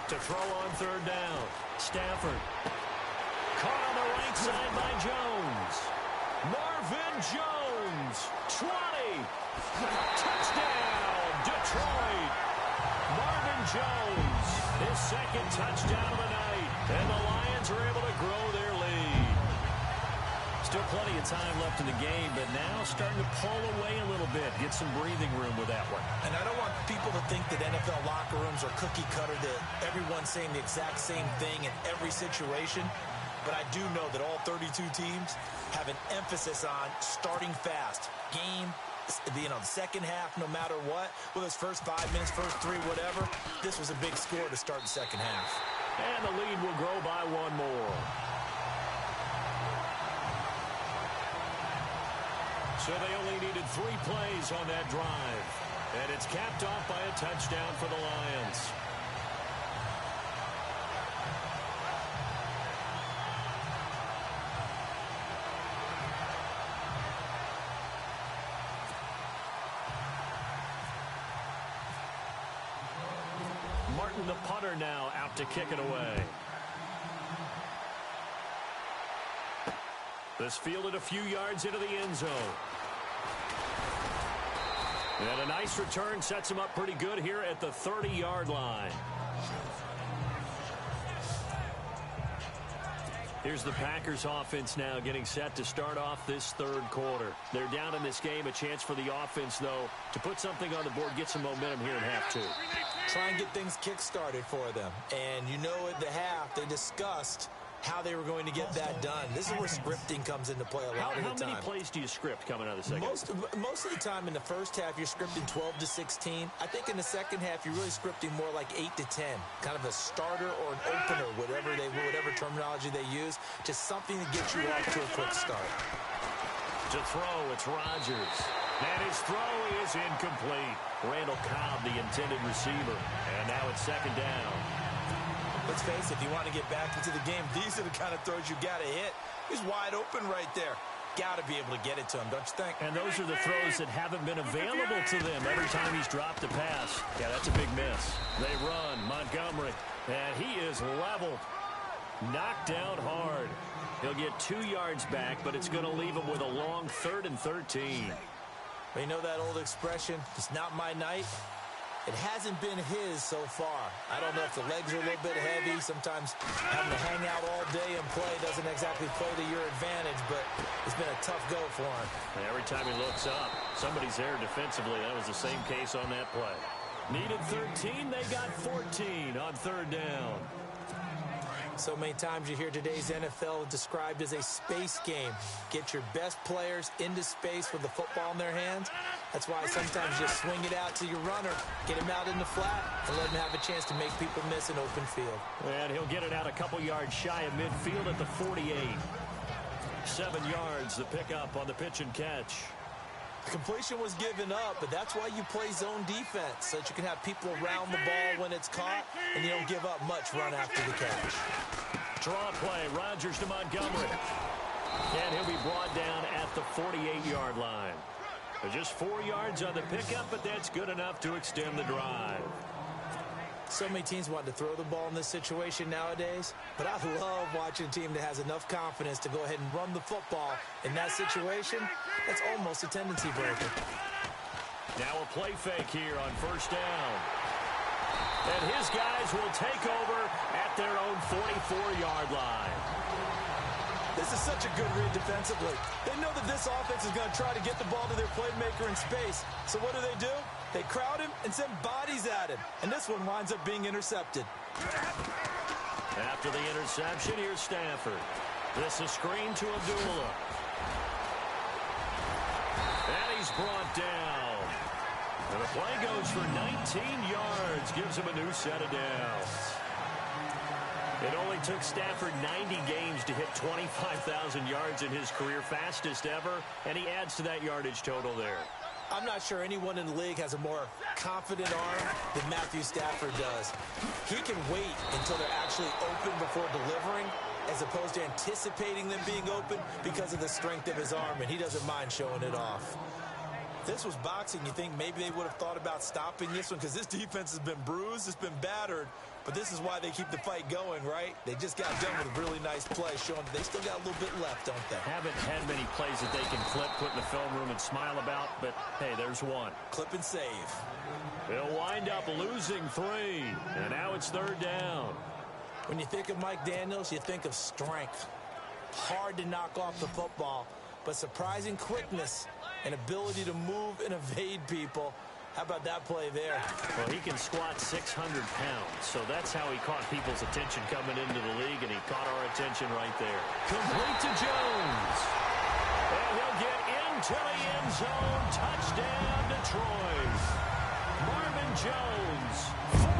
To throw on third down, Stafford. Caught on the right side by Jones. Marvin Jones, 20. Touchdown, Detroit. Marvin Jones, his second touchdown of the night. And the Lions are able to grow their lead. Still plenty of time left in the game, but now starting to pull away a little bit. Get some breathing room with that one. And I don't want people to think that NFL locker rooms are cookie cutter, that everyone's saying the exact same thing in every situation. But I do know that all 32 teams have an emphasis on starting fast. The second half, no matter what, whether it's first 5 minutes, first 3, whatever, this was a big score to start the second half. And the lead will grow by 1 more. So they only needed 3 plays on that drive. And it's capped off by a touchdown for the Lions. Martin, the punter, now out to kick it away. This fielded a few yards into the end zone. And a nice return sets him up pretty good here at the 30-yard line. Here's the Packers offense now getting set to start off this third quarter. They're down in this game. A chance for the offense, though, to put something on the board, get some momentum here in half 2. Try and get things kick-started for them. And you know at the half they discussed how they were going to get that done. This is where scripting comes into play a lot of the time. How many plays do you script coming out of the second? Most of the time in the first half, you're scripting 12 to 16. I think in the second half, you're really scripting more like 8 to 10. Kind of a starter or an opener, whatever terminology they use. Just something to get you off to a quick start. To throw, it's Rodgers. And his throw is incomplete. Randall Cobb, the intended receiver. And now it's second down. Let's face it, if you want to get back into the game, these are the kind of throws you got to hit. He's wide open right there. Got to be able to get it to him, don't you think? And those are the throws that haven't been available to them every time he's dropped a pass. Yeah, that's a big miss. They run, Montgomery, and he is leveled. Knocked down hard. He'll get 2 yards back, but it's going to leave him with a long 3rd and 13. Well, you know that old expression, it's not my night? It hasn't been his so far. I don't know if the legs are a little bit heavy. Sometimes having to hang out all day and play doesn't exactly play to your advantage, but it's been a tough go for him. And every time he looks up, somebody's there defensively. That was the same case on that play. Needed 13, they got 14 on third down. So many times you hear today's NFL described as a space game. Get your best players into space with the football in their hands. That's why sometimes you swing it out to your runner, get him out in the flat, and let him have a chance to make people miss an open field. And he'll get it out a couple yards shy of midfield at the 48. 7 yards, the pickup on the pitch and catch. The completion was given up, but that's why you play zone defense, so that you can have people around the ball when it's caught, and you don't give up much run after the catch. Draw play, Rodgers to Montgomery. And he'll be brought down at the 48-yard line. Just 4 yards on the pickup, but that's good enough to extend the drive. So many teams want to throw the ball in this situation nowadays, but I love watching a team that has enough confidence to go ahead and run the football in that situation. That's almost a tendency breaker. Now a play fake here on first down. And his guys will take over at their own 44-yard line. This is such a good read defensively. They know that this offense is going to try to get the ball to their playmaker in space. So what do? They crowd him and send bodies at him. And this one winds up being intercepted. After the interception, here's Stafford. This is screen to Abdullah. And he's brought down. And the play goes for 19 yards. Gives him a new set of downs. It only took Stafford 90 games to hit 25,000 yards in his career, fastest ever, and he adds to that yardage total there. I'm not sure anyone in the league has a more confident arm than Matthew Stafford does. He can wait until they're actually open before delivering, as opposed to anticipating them being open because of the strength of his arm, and he doesn't mind showing it off. If this was boxing, you think maybe they would have thought about stopping this one, because this defense has been bruised, it's been battered, but this is why they keep the fight going, right? They just got done with a really nice play, showing that they still got a little bit left, don't they? Haven't had many plays that they can clip, put in the film room, and smile about, but hey, there's one. Clip and save. They'll wind up losing 3, and now it's third down. When you think of Mike Daniels, you think of strength. Hard to knock off the football, but surprising quickness and ability to move and evade people. How about that play there? Well, he can squat 600 pounds, so that's how he caught people's attention coming into the league, and he caught our attention right there. Complete to Jones. And he'll get into the end zone. Touchdown, Detroit. Marvin Jones,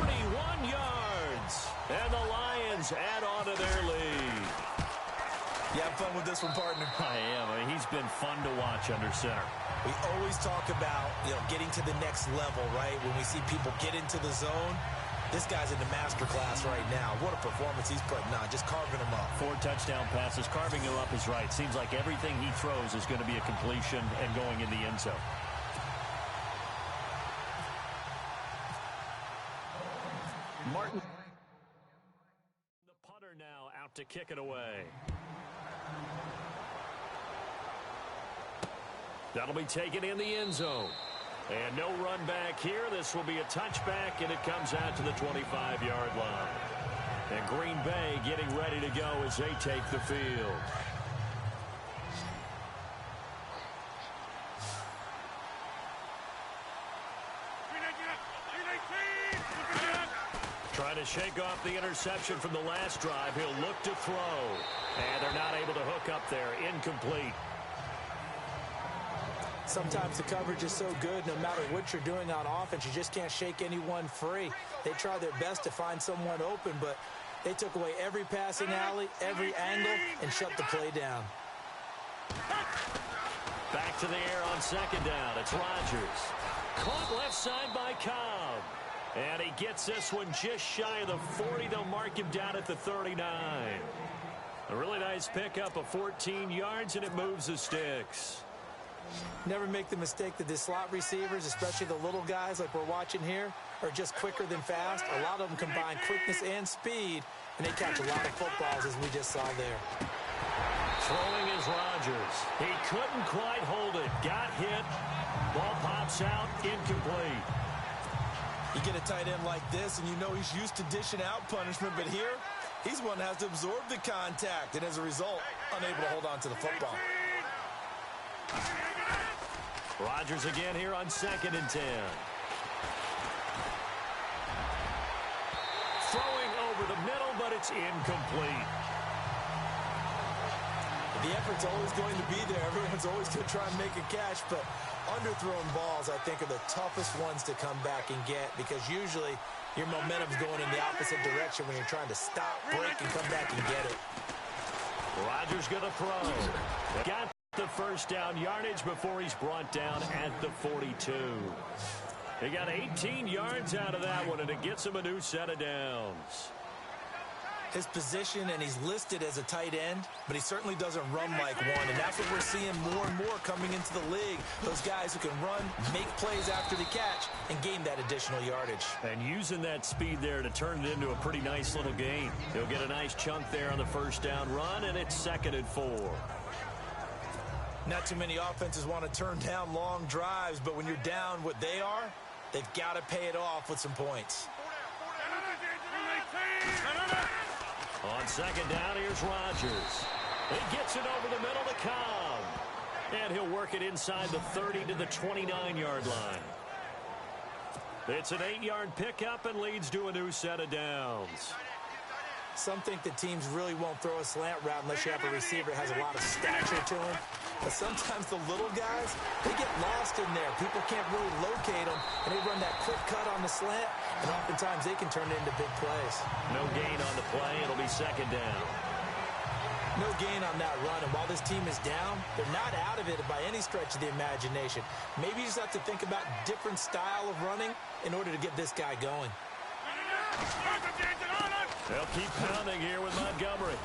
41 yards. And the Lions add on to their lead. You have fun with this one, partner? I am. I mean, he's been fun to watch under center. We always talk about, getting to the next level, right? When we see people get into the zone, this guy's in the master class right now. What a performance he's putting on, just carving them up. 4 touchdown passes. Carving him up is right. Seems like everything he throws is going to be a completion and going in the end zone. Martin. The punter now out to kick it away. That'll be taken in the end zone. And no run back here. This will be a touchback, and it comes out to the 25-yard line. And Green Bay getting ready to go as they take the field. Trying to shake off the interception from the last drive. He'll look to throw. And they're not able to hook up there. Incomplete. Sometimes the coverage is so good, no matter what you're doing on offense, you just can't shake anyone free. They try their best to find someone open, but they took away every passing alley, every angle, and shut the play down. Back to the air on second down. It's Rodgers. Caught left side by Cobb. And he gets this one just shy of the 40. They'll mark him down at the 39. A really nice pickup of 14 yards, and it moves the sticks. Never make the mistake that the slot receivers, especially the little guys like we're watching here, are just quicker than fast. A lot of them combine quickness and speed, and they catch a lot of footballs, as we just saw there. Throwing is Rodgers. He couldn't quite hold it. Got hit. Ball pops out. Incomplete. You get a tight end like this, and you know he's used to dishing out punishment, but here, he's one that has to absorb the contact, and as a result, unable to hold on to the football. Rodgers again here on 2nd and 10. Throwing over the middle, but it's incomplete. The effort's always going to be there. Everyone's always going to try and make a catch, but underthrown balls, I think, are the toughest ones to come back and get, because usually your momentum's going in the opposite direction when you're trying to stop, break, and come back and get it. Rodgers going to throw. Got the first down yardage before he's brought down at the 42. He got 18 yards out of that one, and it gets him a new set of downs. his position, and he's listed as a tight end, but he certainly doesn't run like one, and that's what we're seeing more and more coming into the league. Those guys who can run, make plays after the catch, and gain that additional yardage. And using that speed there to turn it into a pretty nice little gain. He'll get a nice chunk there on the first down run, and it's 2nd and 4. Not too many offenses want to turn down long drives, but when you're down what they are, they've got to pay it off with some points. On 2nd down, here's Rodgers. He gets it over the middle to Cobb. And he'll work it inside the 30 to the 29-yard line. It's an 8-yard pickup and leads to a new set of downs. Some think that teams really won't throw a slant route unless you have a receiver that has a lot of stature to him. But sometimes the little guys, they get lost in there. People can't really locate them, and they run that quick cut on the slant, and oftentimes they can turn it into big plays. No gain on the play. It'll be 2nd down. No gain on that run, and while this team is down, they're not out of it by any stretch of the imagination. Maybe you just have to think about different style of running in order to get this guy going. They'll keep pounding here with Montgomery.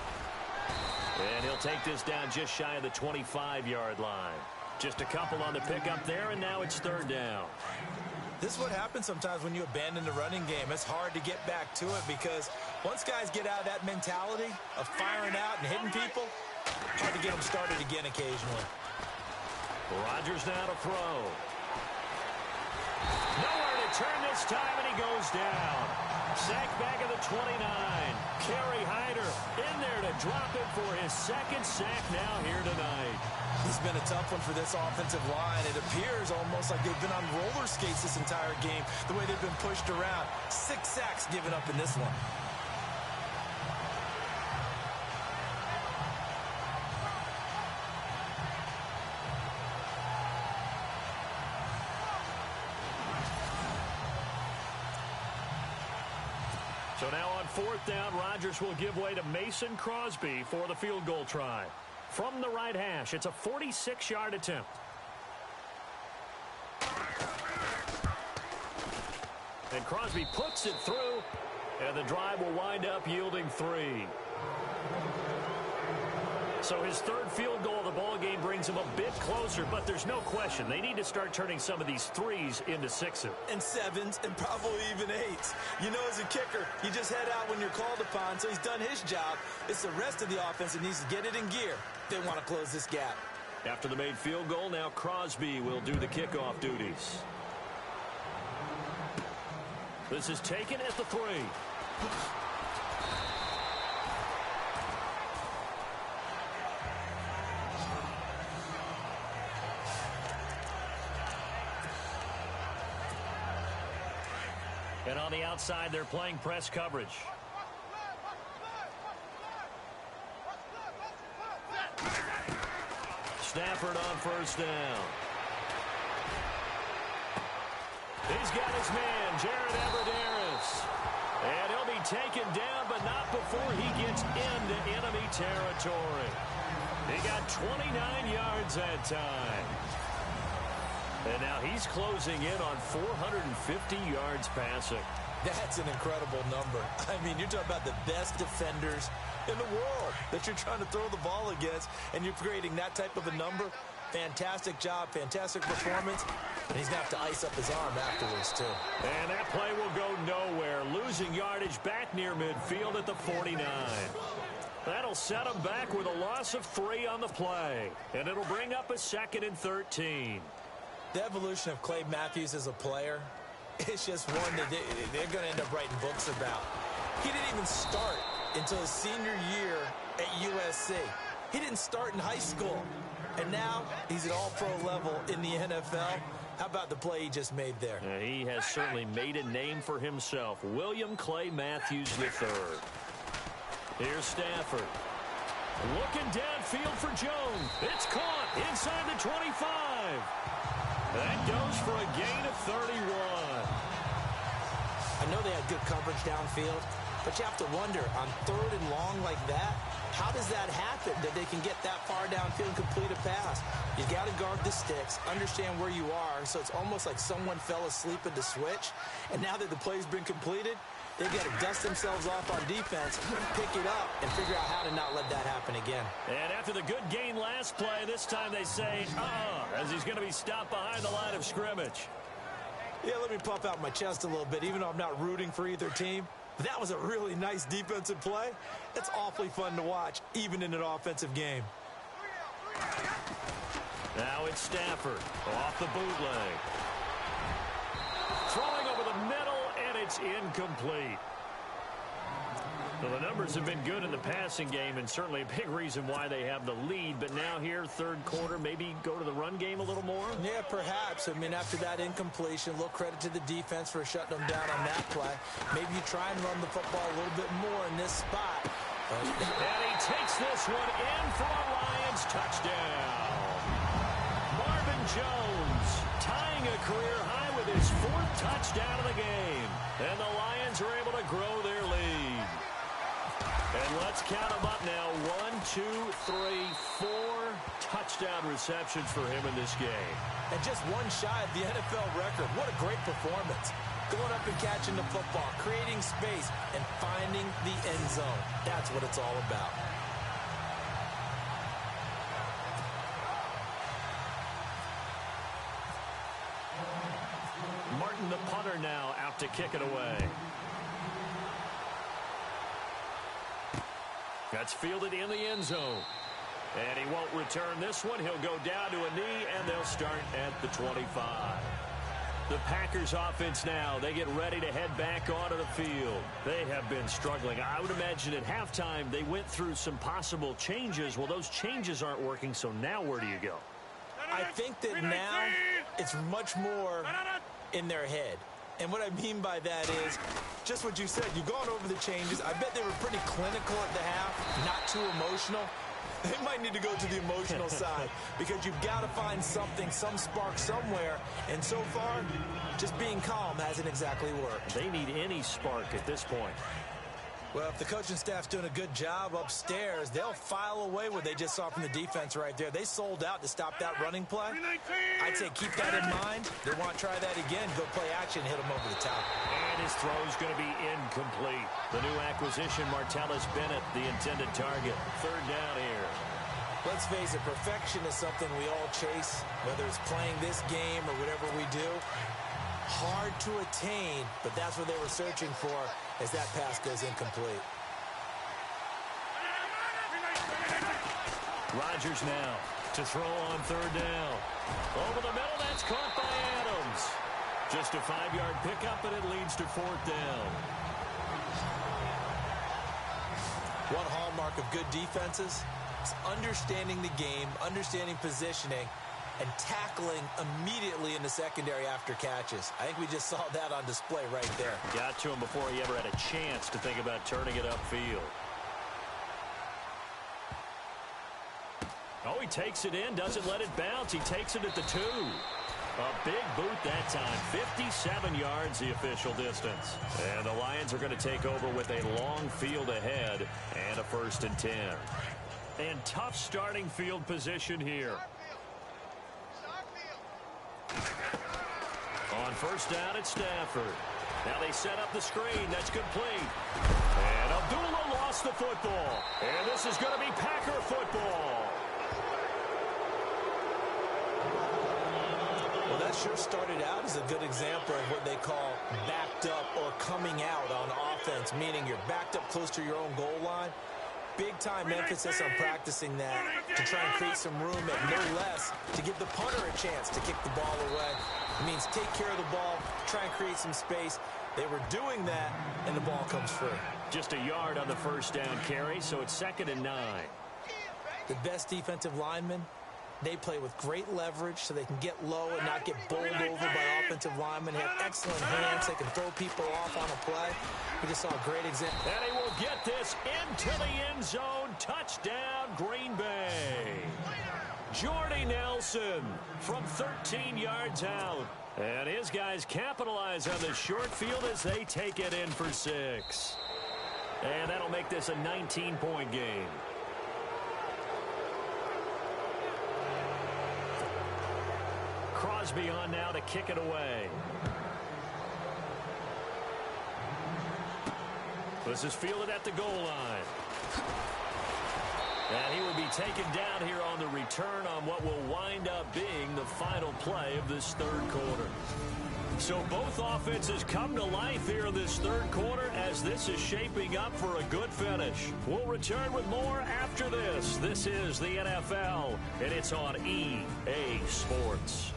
And he'll take this down just shy of the 25-yard line. Just a couple on the pickup there, and now it's 3rd down. This is what happens sometimes when you abandon the running game. It's hard to get back to it because once guys get out of that mentality of firing out and hitting people, it's hard to get them started again occasionally. Rodgers now to throw. Nowhere to turn this time, and he goes down. Sacked back at the 29. Kerry Hyder in there to drop it for his 2nd sack now here tonight. It's been a tough one for this offensive line. It appears almost like they've been on roller skates this entire game, the way they've been pushed around. 6 sacks given up in this one. So now on 4th down, Rodgers will give way to Mason Crosby for the field goal try. From the right hash, it's a 46-yard attempt. And Crosby puts it through, and the drive will wind up yielding 3. So his 3rd field goal of the ball game brings him a bit closer, but there's no question they need to start turning some of these 3s into 6s. And 7s, and probably even 8s. You know, as a kicker, you just head out when you're called upon, so he's done his job. It's the rest of the offense that needs to get it in gear. They want to close this gap. After the made field goal, now Crosby will do the kickoff duties. This is taken at the 3. And on the outside, they're playing press coverage. Stafford on 1st down. He's got his man, Jared Abbrederis. And he'll be taken down, but not before he gets into enemy territory. He got 29 yards that time. And now he's closing in on 450 yards passing. That's an incredible number. I mean, you're talking about the best defenders in the world that you're trying to throw the ball against, and you're creating that type of a number. Fantastic job, fantastic performance, and he's going to have to ice up his arm afterwards, too. And that play will go nowhere, losing yardage back near midfield at the 49. That'll set him back with a loss of 3 on the play, and it'll bring up a 2nd and 13. The evolution of Clay Matthews as a player, it's just one that they're going to end up writing books about. He didn't even start until his senior year at USC. He didn't start in high school. And now he's at all-pro level in the NFL. How about the play he just made there? He has certainly made a name for himself. William Clay Matthews III. Here's Stafford. Looking downfield for Jones. It's caught inside the 25. That goes for a gain of 31. I know they had good coverage downfield, but you have to wonder, on 3rd and long like that, how does that happen, that they can get that far downfield and complete a pass? You got to guard the sticks, understand where you are, so it's almost like someone fell asleep at the switch, and now that the play's been completed, they've got to dust themselves off on defense, pick it up, and figure out how to not let that happen again. And after the good gain last play, this time they say, as he's going to be stopped behind the line of scrimmage. Yeah, let me puff out my chest a little bit, even though I'm not rooting for either team. But that was a really nice defensive play. It's awfully fun to watch, even in an offensive game. Now it's Stafford off the bootleg. Throwing over the middle, and it's incomplete. Well, the numbers have been good in the passing game, and certainly a big reason why they have the lead. But now here, third quarter, maybe go to the run game a little more? Yeah, perhaps. I mean, after that incompletion, a little credit to the defense for shutting them down on that play. Maybe you try and run the football a little bit more in this spot. And he takes this one in for a Lions touchdown. Marvin Jones tying a career high with his 4th touchdown of the game. And the Lions are able to grow their lead. And let's count them up now. 1, 2, 3, 4 touchdown receptions for him in this game. And just one shy of the NFL record. What a great performance. Going up and catching the football, creating space, and finding the end zone. That's what it's all about. Martin, the punter, now out to kick it away. That's fielded in the end zone. And he won't return this one. He'll go down to a knee, and they'll start at the 25. The Packers offense now, they get ready to head back onto the field. They have been struggling. I would imagine at halftime they went through some possible changes. Well, those changes aren't working, so now where do you go? I think that now it's much more in their head. And what I mean by that is just what you said. You've gone over the changes. I bet they were pretty clinical at the half, not too emotional. They might need to go to the emotional side because you've got to find something, some spark somewhere. And so far, just being calm hasn't exactly worked. They need any spark at this point. Well, if the coaching staff's doing a good job upstairs, they'll file away what they just saw from the defense right there. They sold out to stop that running play. I'd say keep that in mind. They want to try that again, go play action, hit them over the top. And his throw's going to be incomplete. The new acquisition, Martellus Bennett, the intended target. Third down here. Let's face it, perfection is something we all chase, whether it's playing this game or whatever we do. Hard to attain, but that's what they were searching for as that pass goes incomplete. Rodgers now to throw on third down. Over the middle, that's caught by Adams. Just a 5-yard pickup, and it leads to fourth down. One hallmark of good defenses is understanding the game, understanding positioning, and tackling immediately in the secondary after catches. I think we just saw that on display right there. Got to him before he ever had a chance to think about turning it upfield. Oh, he takes it in, doesn't let it bounce. He takes it at the 2. A big boot that time. 57 yards, the official distance. And the Lions are going to take over with a long field ahead and a 1st and 10. And tough starting field position here. On first down, it's Stafford. Now they set up the screen. That's complete. And Abdullah lost the football. And this is going to be Packer football. Well, that sure started out as a good example of what they call backed up or coming out on offense, meaning you're backed up close to your own goal line. Big-time emphasis on practicing that to try and create some room and no less to give the punter a chance to kick the ball away. It means take care of the ball, try and create some space. They were doing that, and the ball comes free. Just a yard on the first down carry, so it's 2nd and 9. The best defensive linemen, they play with great leverage so they can get low and not get bowled over by offensive linemen. They have excellent hands. They can throw people off on a play. We just saw a great example. And he will get this into the end zone. Touchdown, Green Bay. Jordy Nelson from 13 yards out. And his guys capitalize on the short field as they take it in for 6. And that'll make this a 19-point game. Crosby on now to kick it away. This is fielded at the goal line. And he will be taken down here on the return on what will wind up being the final play of this third quarter. So both offenses come to life here in this third quarter as this is shaping up for a good finish. We'll return with more after this. This is the NFL, and it's on EA Sports.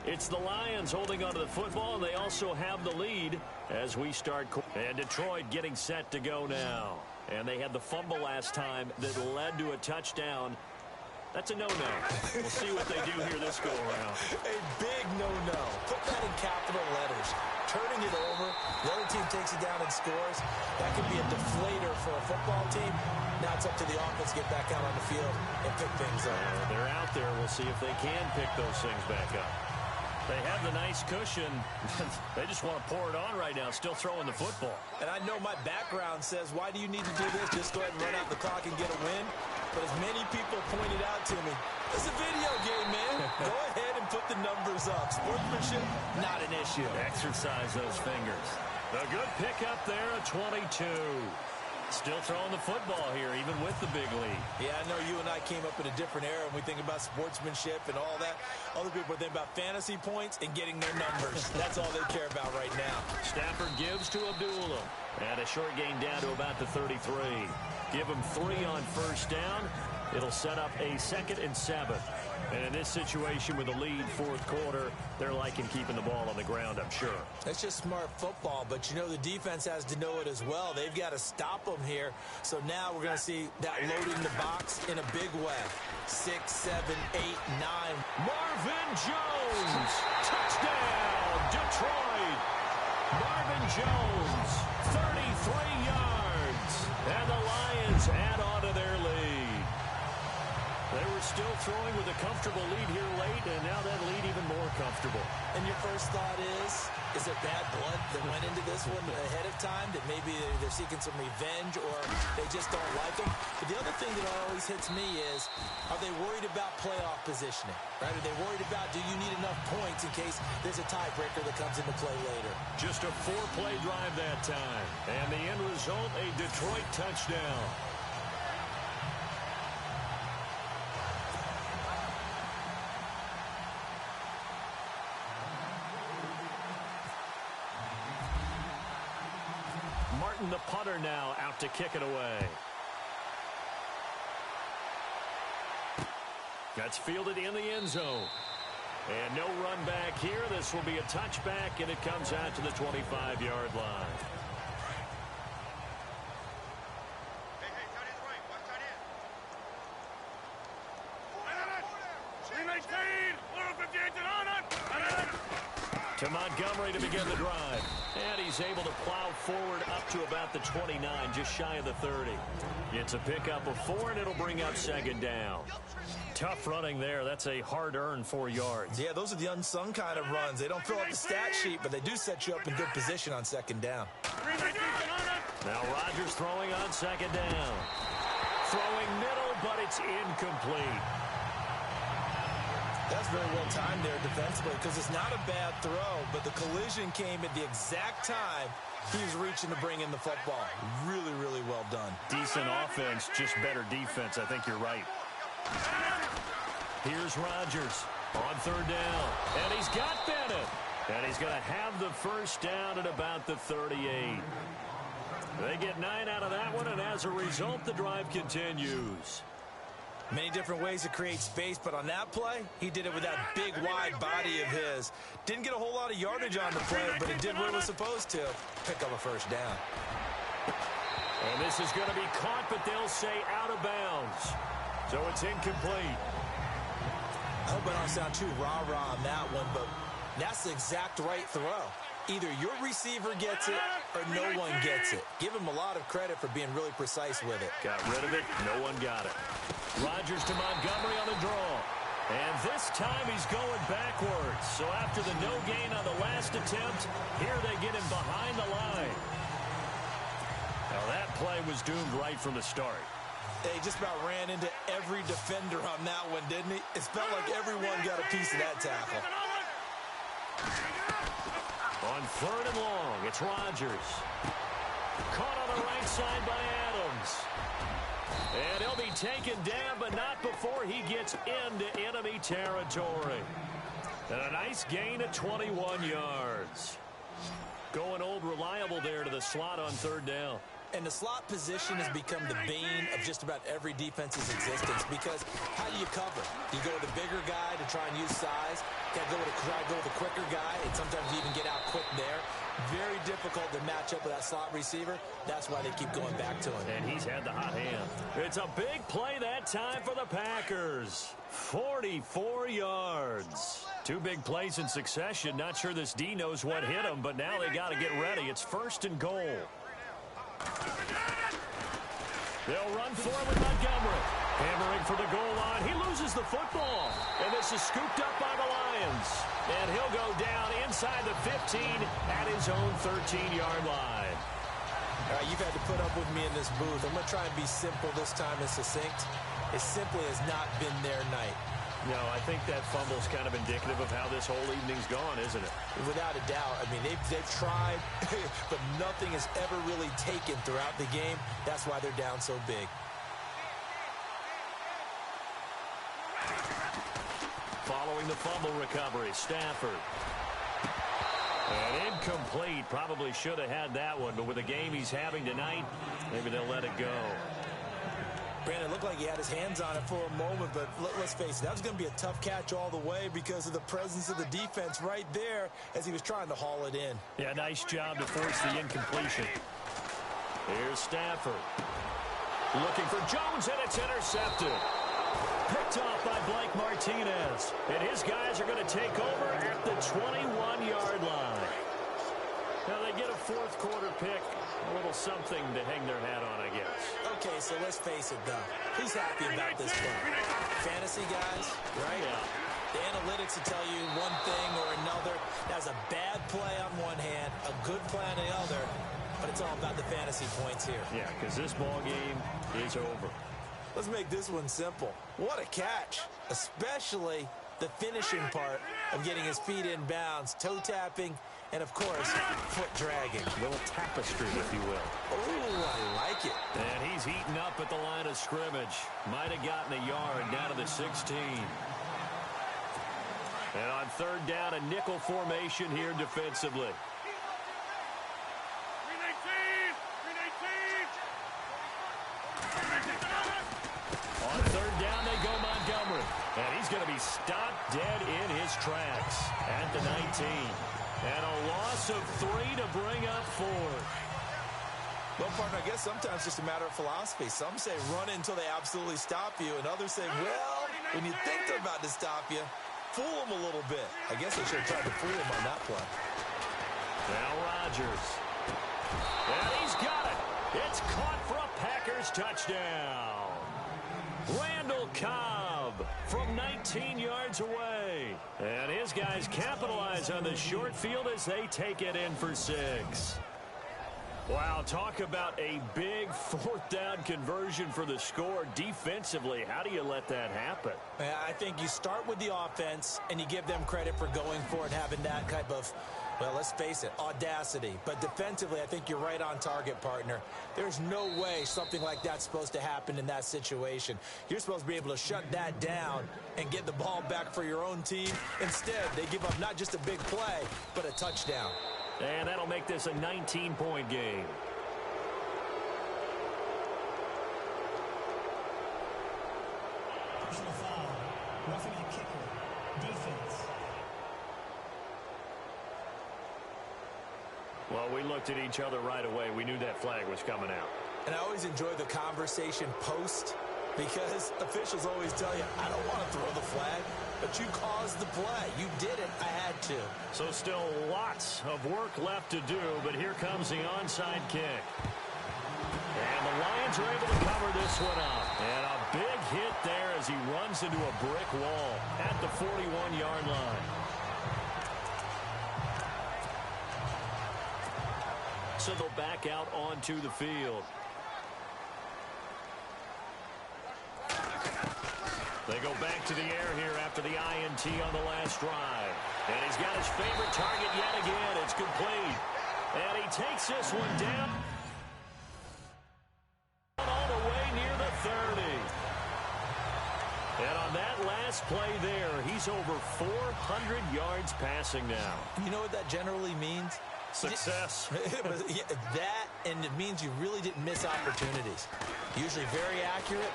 It's the Lions holding onto the football, and they also have the lead as we start. And Detroit getting set to go now. And they had the fumble last time that led to a touchdown. That's a no-no. We'll see what they do here this go-around. A big no-no. Put that in capital letters. Turning it over, the other team takes it down and scores. That could be a deflator for a football team. Now it's up to the offense to get back out on the field and pick things up. They're out there. We'll see if they can pick those things back up. They have the nice cushion. They just want to pour it on right now, still throwing the football. And I know my background says, why do you need to do this? Just go ahead and run out the clock and get a win. But as many people pointed out to me, it's a video game, man. Go ahead and put the numbers up. Sportsmanship, not an issue. Exercise those fingers. A good pickup there, a 22. Still throwing the football here, even with the big lead. Yeah, I know you and I came up in a different era, and we think about sportsmanship and all that. Other people think about fantasy points and getting their numbers. That's all they care about right now. Stafford gives to Abdullah. And a short gain down to about the 33. Give him 3 on first down. It'll set up a 2nd and 7. And in this situation with a lead fourth quarter, they're liking keeping the ball on the ground, I'm sure. That's just smart football, but you know the defense has to know it as well. They've got to stop them here. So now we're going to see that loading the box in a big way. 6, 7, 8, 9. Marvin Jones! Touchdown, Detroit! Marvin Jones, 33 yards. And the Lions add on to their lead. They were still throwing with a comfortable lead here late, and now that lead even more comfortable. And your first thought is there bad blood that went into this one ahead of time, that maybe they're seeking some revenge or they just don't like them? But the other thing that always hits me is, are they worried about playoff positioning? Right? Are they worried about, do you need enough points in case there's a tiebreaker that comes into play later? Just a 4-play drive that time. And the end result, a Detroit touchdown. Martin, the punter, now out to kick it away. That's fielded in the end zone. And no run back here. This will be a touchback, and it comes out to the 25-yard line. To Montgomery to begin the drive. And he's able to plow forward up to about the 29, just shy of the 30. It's a pickup of 4, and it'll bring up 2nd down. Tough running there. That's a hard-earned 4 yards. Yeah, those are the unsung kind of runs. They don't fill out the stat sheet, but they do set you up in good position on 2nd down. Now Rodgers throwing on 2nd down. Throwing middle, but it's incomplete. That's very well timed there defensively because it's not a bad throw, but the collision came at the exact time he was reaching to bring in the football. Really, really well done. Decent offense, just better defense. I think you're right. Here's Rodgers on 3rd down, and he's got Bennett. And he's going to have the first down at about the 38. They get 9 out of that one, and as a result, the drive continues. Many different ways to create space, but on that play, he did it with that big, wide body of his. Didn't get a whole lot of yardage on the play, but it did what it was supposed to. Pick up a first down. And this is going to be caught, but they'll say out of bounds. So it's incomplete. I hope I don't sound too rah-rah on that one, but that's the exact right throw. Either your receiver gets it or no one gets it. Give him a lot of credit for being really precise with it. Got rid of it. No one got it. Rodgers to Montgomery on the draw. And this time he's going backwards. So after the no gain on the last attempt, here they get him behind the line. Now that play was doomed right from the start. He just about ran into every defender on that one, didn't he? It felt like everyone got a piece of that tackle. On 3rd and long, it's Rodgers. Caught on the right side by Adams. And he'll be taken down, but not before he gets into enemy territory. And a nice gain of 21 yards. Going old reliable there to the slot on third down. And the slot position has become the bane of just about every defense's existence, because how do you cover? Do you go with the bigger guy to try and use size? Try to go with a quicker guy, and sometimes you even get out quick there. Very difficult to match up with that slot receiver. That's why they keep going back to him. And he's had the hot hand. It's a big play that time for the Packers. 44 yards. Two big plays in succession. Not sure this D knows what hit him, but now they got to get ready. It's 1st and goal. They'll run for it with Montgomery. Hammering for the goal line. He loses the football. And this is scooped up by the Lions. And he'll go down inside the 15 at his own 13-yard line. All right, you've had to put up with me in this booth. I'm going to try and be simple this time and succinct. It simply has not been their night. No, I think that fumble's kind of indicative of how this whole evening's gone, isn't it? Without a doubt. I mean, they've tried, but nothing has ever really taken throughout the game. That's why they're down so big. Following the fumble recovery, Stafford. And incomplete. Probably should have had that one, but with the game he's having tonight, maybe they'll let it go. Brandon, it looked like he had his hands on it for a moment, but let's face it, that was going to be a tough catch all the way because of the presence of the defense right there as he was trying to haul it in. Yeah, nice job to force the incompletion. Here's Stafford. Looking for Jones, and it's intercepted. Picked off by Blake Martinez. And his guys are going to take over at the 21-yard line. Now they get a fourth-quarter pick. A little something to hang their hat on, I guess. Okay, so let's face it, though. Who's happy about this play? Fantasy guys, right? Yeah. The analytics will tell you one thing or another. That's a bad play on one hand, a good play on the other, but it's all about the fantasy points here. Yeah, because this ball game is over. Let's make this one simple. What a catch, especially the finishing part of getting his feet in bounds, toe tapping, and, of course, foot dragging. A little tapestry, if you will. Oh, I like it. And he's heating up at the line of scrimmage. Might have gotten a yard down to the 16. And on third down, a nickel formation here defensively. On third down, they go Montgomery. And he's going to be stopped dead in his tracks at the 19. And a loss of 3 to bring up 4. Well, partner, I guess sometimes it's just a matter of philosophy. Some say run until they absolutely stop you, and others say, well, when you think they're about to stop you, fool them a little bit. I guess they should have tried to fool them on that play. Now Rodgers. And he's got it. It's caught for a Packers touchdown. Randall Cobb from 19 yards away. And his guys capitalize on the short field as they take it in for 6. Wow, talk about a big fourth down conversion for the score defensively. How do you let that happen? I think you start with the offense and you give them credit for going for it, having that type of, well, let's face it, audacity. But defensively, I think you're right on target, partner. There's no way something like that's supposed to happen in that situation. You're supposed to be able to shut that down and get the ball back for your own team. Instead, they give up not just a big play, but a touchdown. And that'll make this a 19-point game. Personal foul. Roughing a kicker. Defense. Well, we looked at each other right away. We knew that flag was coming out. And I always enjoy the conversation post because officials always tell you, I don't want to throw the flag, but you caused the play. You did it. I had to. So still lots of work left to do, but here comes the onside kick. And the Lions are able to cover this one up. And a big hit there as he runs into a brick wall at the 41-yard line. So they'll back out onto the field. They go back to the air here after the INT on the last drive. And he's got his favorite target yet again. It's complete. And he takes this one down. And on that last play there, he's over 400 yards passing now. You know what that generally means? Success. That, and it means you really didn't miss opportunities. Usually very accurate.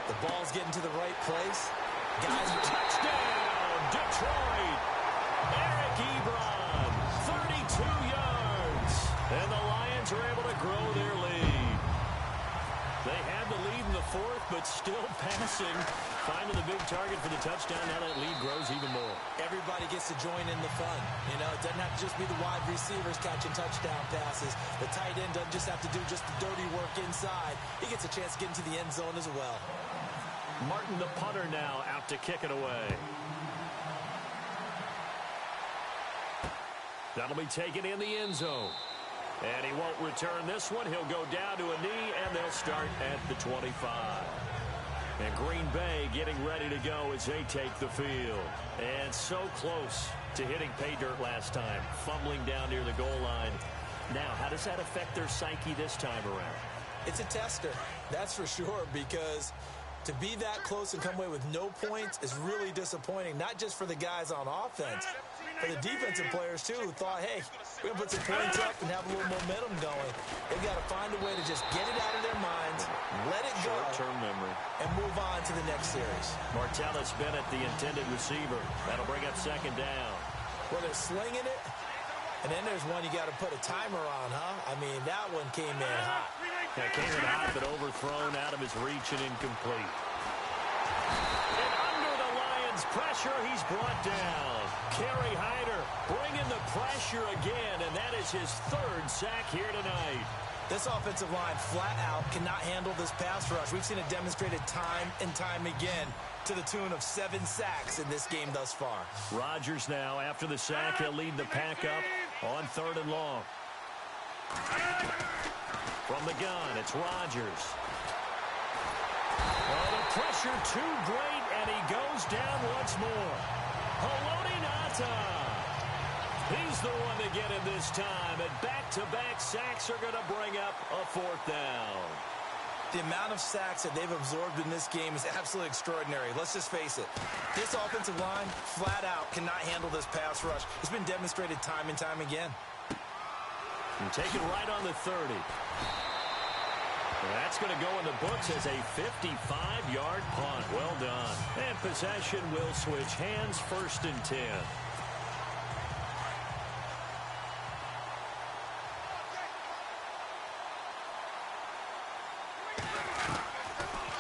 The ball's getting to the right place. Guys, touchdown, Detroit. Eric Ebron, 32 yards. And the Lions are able to grow their lead. They had the lead in the fourth, but still passing. Finding the big target for the touchdown. Now that lead grows even more. Everybody gets to join in the fun. You know, it doesn't have to just be the wide receivers catching touchdown passes. The tight end doesn't just have to do just the dirty work inside. He gets a chance to get into the end zone as well. Martin, the punter, now out to kick it away. That'll be taken in the end zone. And he won't return this one. He'll go down to a knee, and they'll start at the 25. And Green Bay getting ready to go as they take the field. And so close to hitting pay dirt last time, fumbling down near the goal line. Now, how does that affect their psyche this time around? It's a tester, that's for sure, because to be that close and come away with no points is really disappointing, not just for the guys on offense, for the defensive players, too, who thought, hey, we're going to put some points up and have a little momentum going. They've got to find a way to just get it out of their minds, let it go, short-term memory, and move on to the next series. Martellus Bennett, the intended receiver. That'll bring up second down. Well, they're slinging it, and then there's one you got to put a timer on, huh? I mean, that one came in hot. Yeah, came in hot, but overthrown out of his reach and incomplete. And under the Lions' pressure, he's brought down. Kerry Hyder bringing the pressure again, and that is his third sack here tonight. This offensive line flat out cannot handle this pass rush. We've seen it demonstrated time and time again to the tune of 7 sacks in this game thus far. Rodgers now, after the sack, he'll lead the pack up on 3rd and long. From the gun, it's Rodgers. Oh, the pressure too great, and he goes down once more. Haloti Ngata. He's the one to get him this time, and back-to-back sacks are going to bring up a 4th down. The amount of sacks that they've absorbed in this game is absolutely extraordinary. Let's just face it. This offensive line, flat out, cannot handle this pass rush. It's been demonstrated time and time again. And take it right on the 30. And that's going to go in the books as a 55-yard punt. Well done. And possession will switch hands, 1st and 10.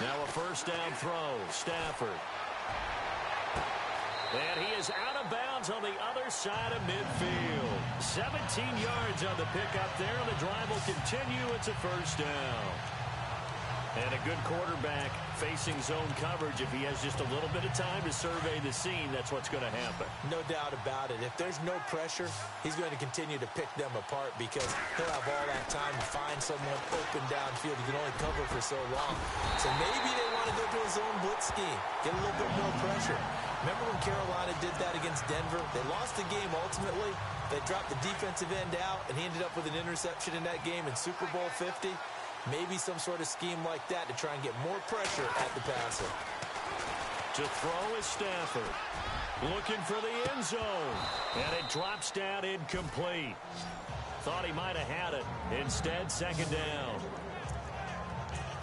Now a 1st down throw. Stafford. And he is out of bounds on the other side of midfield. 17 yards on the pickup there, and the drive will continue. It's a 1st down. And a good quarterback facing zone coverage. If he has just a little bit of time to survey the scene, that's what's going to happen. No doubt about it. If there's no pressure, he's going to continue to pick them apart because he'll have all that time to find someone open downfield. He can only cover for so long. So maybe they want to go to a zone blitz scheme, get a little bit more pressure. Remember when Carolina did that against Denver? They lost the game ultimately. They dropped the defensive end out, and he ended up with an interception in that game in Super Bowl 50. Maybe some sort of scheme like that to try and get more pressure at the passer. To throw is Stafford. Looking for the end zone. And it drops down incomplete. Thought he might have had it. Instead, 2nd down.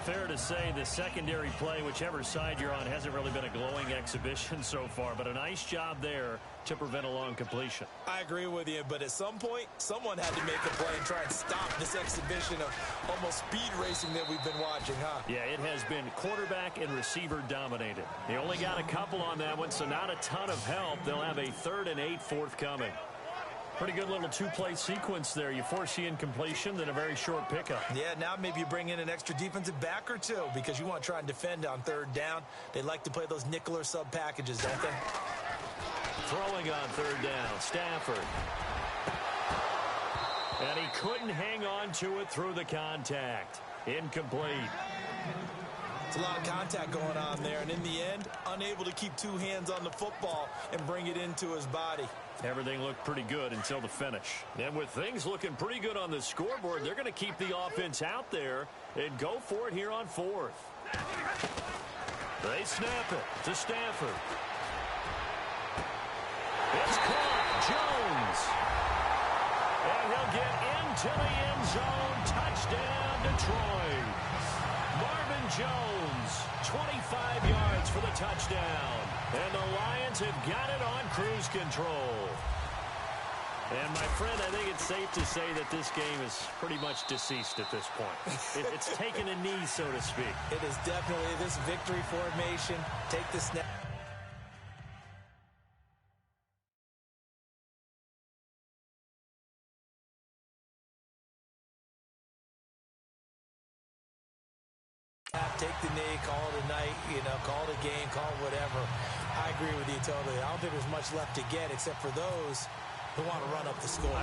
Fair to say the secondary play, whichever side you're on, hasn't really been a glowing exhibition so far, but a nice job there to prevent a long completion. I agree with you, but at some point, someone had to make a play and try and stop this exhibition of almost speed racing that we've been watching, huh? Yeah, it has been quarterback and receiver dominated. They only got a couple on that one, so not a ton of help. They'll have a 3rd and 8 forthcoming. Pretty good little 2-play sequence there. You force the incompletion, then a very short pickup. Yeah, now maybe you bring in an extra defensive back or two because you want to try and defend on 3rd down. They like to play those nickel or sub packages, don't they? Throwing on 3rd down, Stafford. And he couldn't hang on to it through the contact. Incomplete. It's a lot of contact going on there, and in the end, unable to keep 2 hands on the football and bring it into his body. Everything looked pretty good until the finish. And with things looking pretty good on the scoreboard, they're going to keep the offense out there and go for it here on 4th. They snap it to Stafford. It's caught. Jones. And he'll get into the end zone. Touchdown, Detroit. Marvin Jones, 25 yards for the touchdown. And the Lions have got it on cruise control. And, my friend, I think it's safe to say that this game is pretty much deceased at this point. It's taken a knee, so to speak. It is definitely this victory formation. Take the snap. Take the knee, call it a night, call it a game, call it whatever. I agree with you totally. I don't think there's much left to get except for those who want to run up the score.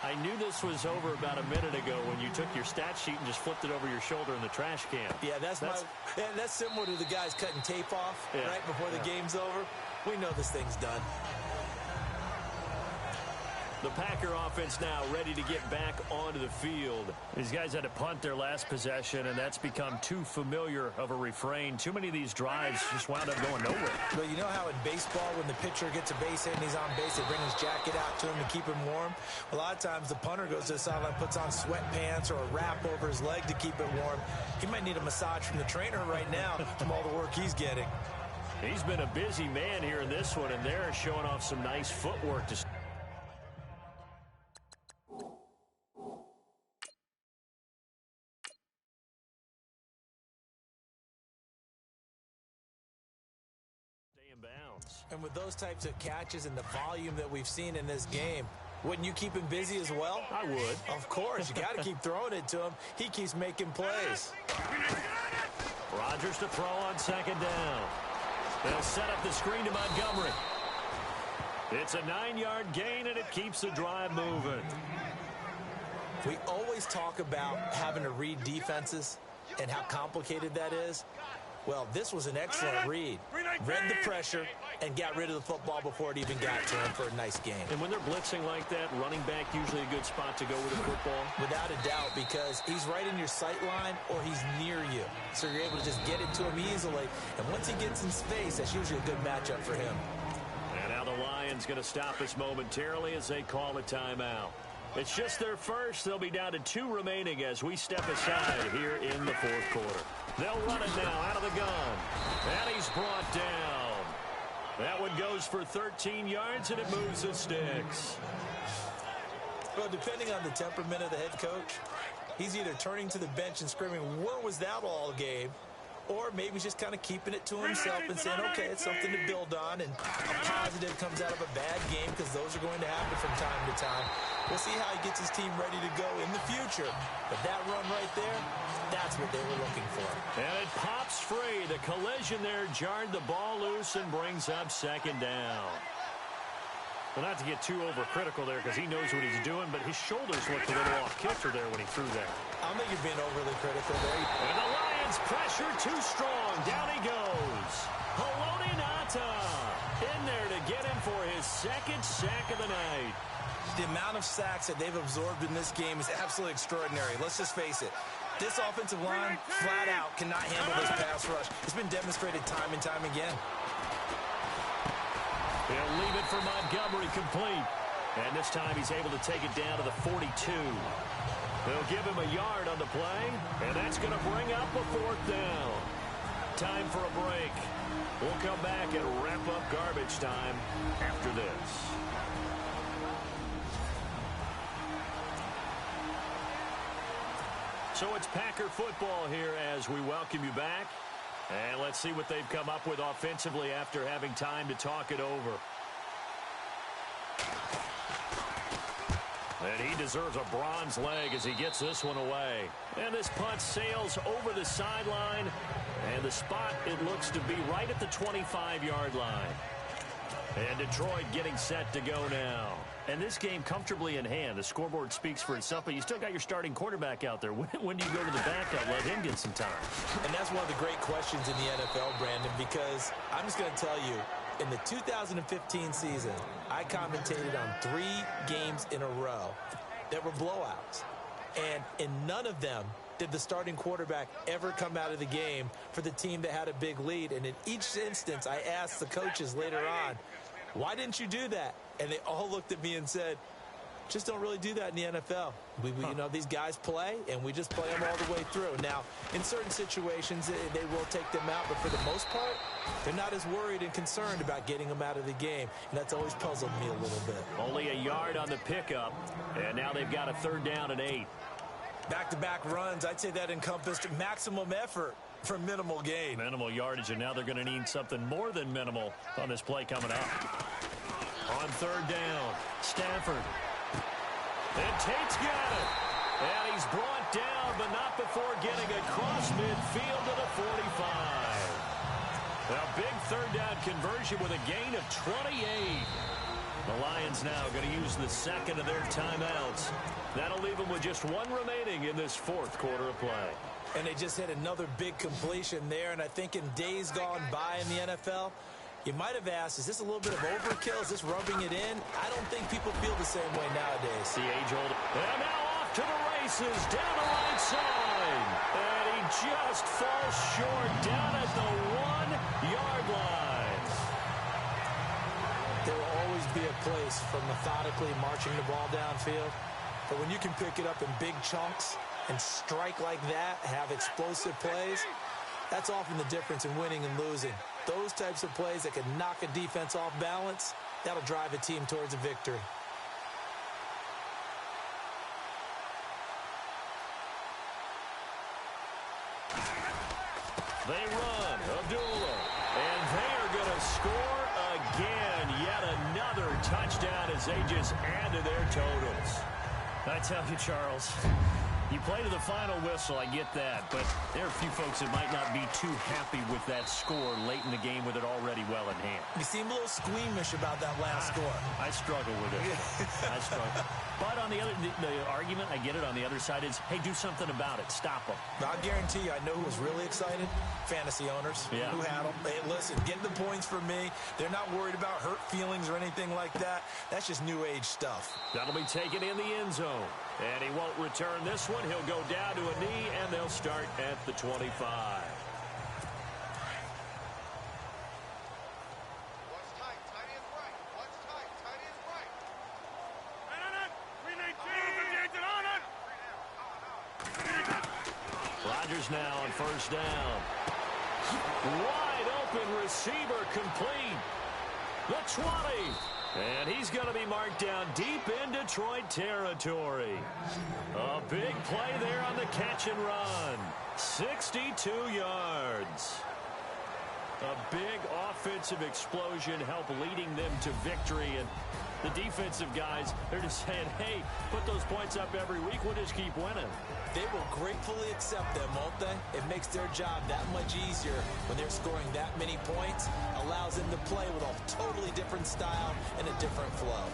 I knew this was over about a minute ago when you took your stat sheet and just flipped it over your shoulder in the trash can. Yeah, that's similar to the guys cutting tape off right before the game's over. We know this thing's done. The Packer offense now ready to get back onto the field. These guys had to punt their last possession, and that's become too familiar of a refrain. Too many of these drives just wound up going nowhere. Well, you know how in baseball when the pitcher gets a base hit and he's on base, they bring his jacket out to him to keep him warm? A lot of times the punter goes to the sideline, puts on sweatpants or a wrap over his leg to keep it warm. He might need a massage from the trainer right now from all the work he's getting. He's been a busy man here in this one, and they're showing off some nice footwork to bounds. And with those types of catches and the volume that we've seen in this game, wouldn't you keep him busy as well? I would. Of course. You got to keep throwing it to him. He keeps making plays. Rodgers to throw on second down. They'll set up the screen to Montgomery. It's a 9-yard gain, and it keeps the drive moving. We always talk about having to read defenses and how complicated that is. Well, this was an excellent read. Read the pressure and got rid of the football before it even got to him for a nice game. And when they're blitzing like that, running back usually a good spot to go with the football? Without a doubt, because he's right in your sight line or he's near you. So you're able to just get it to him easily. And once he gets in space, that's usually a good matchup for him. And now the Lions going to stop us momentarily as they call a timeout. It's just their first. They'll be down to 2 remaining as we step aside here in the fourth quarter. They'll run it now out of the gun. And he's brought down. That one goes for 13 yards, and it moves the sticks. Well, depending on the temperament of the head coach, he's either turning to the bench and screaming, "Where was that all game?" Or maybe he's just kind of keeping it to himself and saying, okay, it's something to build on, and a positive comes out of a bad game because those are going to happen from time to time. We'll see how he gets his team ready to go in the future. But that run right there, that's what they were looking for. And it pops free. The collision there jarred the ball loose and brings up second down. Well, not to get too overcritical there because he knows what he's doing, but his shoulders looked a little off kilter there when he threw that. I don't think you're being overly critical there. And the Lions pressure too strong. Down he goes. Haloti Ngata in there to get him for his second sack of the night. The amount of sacks that they've absorbed in this game is absolutely extraordinary. Let's just face it. This offensive line, flat out, cannot handle this pass rush. It's been demonstrated time and time again. He'll leave it for Montgomery complete. And this time he's able to take it down to the 42. They'll give him a yard on the play, and that's going to bring up a 4th down. Time for a break. We'll come back and wrap up garbage time after this. So it's Packer football here as we welcome you back. And let's see what they've come up with offensively after having time to talk it over. And he deserves a bronze leg as he gets this one away. And this punt sails over the sideline. And the spot, it looks to be right at the 25-yard line. And Detroit getting set to go now. And this game comfortably in hand. The scoreboard speaks for itself, but you still got your starting quarterback out there. When do you go to the backup, let him get some time? And that's one of the great questions in the NFL, Brandon, because I'm just going to tell you, in the 2015 season, I commentated on 3 games in a row that were blowouts. And in none of them did the starting quarterback ever come out of the game for the team that had a big lead. And in each instance, I asked the coaches later on, why didn't you do that? And they all looked at me and said, just don't really do that in the NFL. You know, these guys play, and we just play them all the way through. Now, in certain situations, they will take them out, but for the most part, they're not as worried and concerned about getting them out of the game, and that's always puzzled me a little bit. Only a yard on the pickup, and now they've got a 3rd down and 8. Back-to-back runs, I'd say that encompassed maximum effort for minimal gain. Minimal yardage, and now they're going to need something more than minimal on this play coming up. On 3rd down, Stafford. And Tate's got it. And he's brought down, but not before getting across midfield to the 45. A big 3rd down conversion with a gain of 28. The Lions now going to use the 2nd of their timeouts. That'll leave them with just 1 remaining in this 4th quarter of play. And they just hit another big completion there, and I think in days gone by in the NFL, you might have asked, is this a little bit of overkill? Is this rubbing it in? I don't think people feel the same way nowadays. The age-old. And now off to the races, down the right side. And he just falls short down at the 1-yard line. There will always be a place for methodically marching the ball downfield. But when you can pick it up in big chunks and strike like that, have explosive plays, that's often the difference in winning and losing. Those types of plays that can knock a defense off balance, that'll drive a team towards a victory. They run, Abdullah, and they are going to score again. Yet another touchdown as they just add to their totals. I tell you, Charles, you play to the final whistle, I get that, but there are a few folks that might not be too happy with that score late in the game with it already well in hand. You seem a little squeamish about that last score. I struggle with it. I struggle. But on the argument, I get it, on the other side is, hey, do something about it. Stop them. I'll guarantee you, I know who was really excited. Fantasy owners who had them. Hey, listen, get the points for me. They're not worried about hurt feelings or anything like that. That's just new age stuff. That'll be taken in the end zone. And he won't return this one. He'll go down to a knee, and they'll start at the 25. Rodgers now on 1st down. Wide open receiver complete. The 20. And he's going to be marked down deep in Detroit territory. A big play there on the catch and run. 62 yards. A big offensive explosion helped leading them to victory. And the defensive guys, they're just saying, hey, put those points up every week. We'll just keep winning. They will gratefully accept them, won't they? It makes their job that much easier when they're scoring that many points. Allows them to play with a totally different style and a different flow.